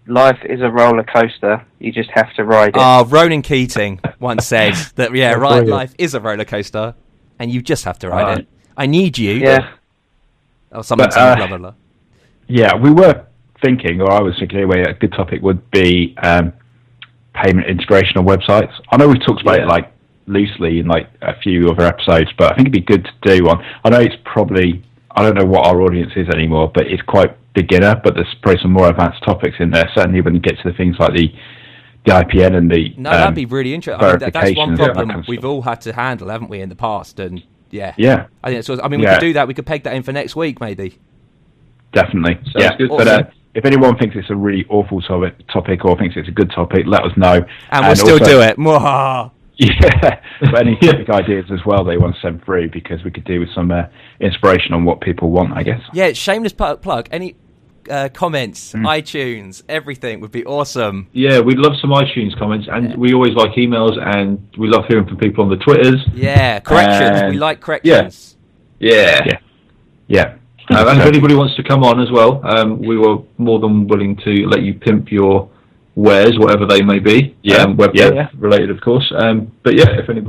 Life is a roller coaster. You just have to ride it. Ronan Keating once said that. Yeah, right. Life is a roller coaster, and you just have to write it. I need you. Yeah. Or something, blah, blah, blah. Yeah, we were thinking, or I was thinking anyway, a good topic would be payment integration on websites. I know we've talked about it like loosely in like a few other episodes, but I think it'd be good to do one. I know it's probably, I don't know what our audience is anymore, but it's quite beginner, but there's probably some more advanced topics in there, certainly when you get to the things like the IPN and the that'd be really interesting. I mean, that's one problem kind of we've all had to handle, haven't we, in the past? And I think it's. I mean, we could do that. We could peg that in for next week, maybe. Definitely. Good. Awesome. But if anyone thinks it's a really awful topic or thinks it's a good topic, let us know. And we'll still do it. Mwah. Yeah, but any topic ideas as well they want to send through, because we could do with some inspiration on what people want, I guess. Yeah, shameless plug. Any comments, iTunes, everything would be awesome. Yeah, we'd love some iTunes comments, and we always like emails, and we love hearing from people on the Twitters. Yeah, corrections. We like corrections. Yeah. And if anybody wants to come on as well, we were more than willing to let you pimp your wares, whatever they may be. Web dev related, of course. But yeah, if any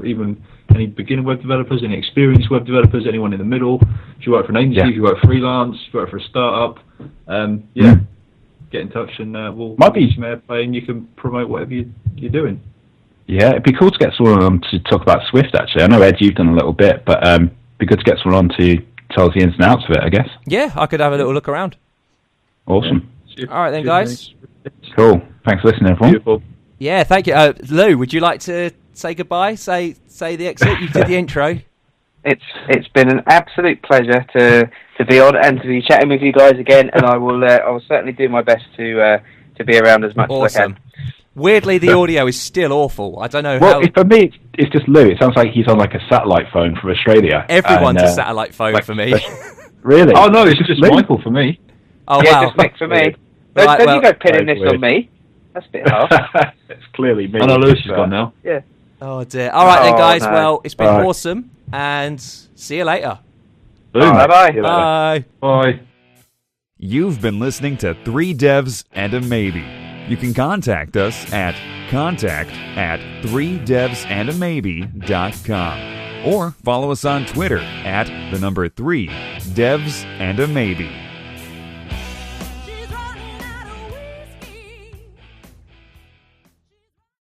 beginner web developers, any experienced web developers, anyone in the middle, if you work for an agency, if you work freelance, if you work for a startup, get in touch and we'll give you some airplay and you can promote whatever you're doing. Yeah, it'd be cool to get someone on to talk about Swift, actually. I know, Ed, you've done a little bit, but it'd be good to get someone on to tell us the ins and outs of it, I guess. Yeah, I could have a little look around. Awesome. Yeah. All right then, guys. Cool. Thanks for listening, everyone. Beautiful. Yeah, thank you. Lou, would you like to say goodbye? Say the exit. You did the intro. It's been an absolute pleasure to be on and to be chatting with you guys again, and I will certainly do my best to be around as much as I can. Weirdly, the audio is still awful. I don't know how... Well, for me, it's just Lou. It sounds like he's on like a satellite phone from Australia. Everyone's a satellite phone for me. Really? Oh, no, it's just Michael for me. Oh, yeah, wow. just Mick for me. Don't you go pinning this on me. That's a bit hard. It's clearly me. I know Lewis is gone now. Yeah. Oh, dear. All right then, guys. No. Well, it's been awesome, and see you later. Boom. Bye-bye. Bye. Bye. You've been listening to 3 Devs and a Maybe. You can contact us at contact@3devsandamaybe.com or follow us on Twitter at 3 Devs and a Maybe.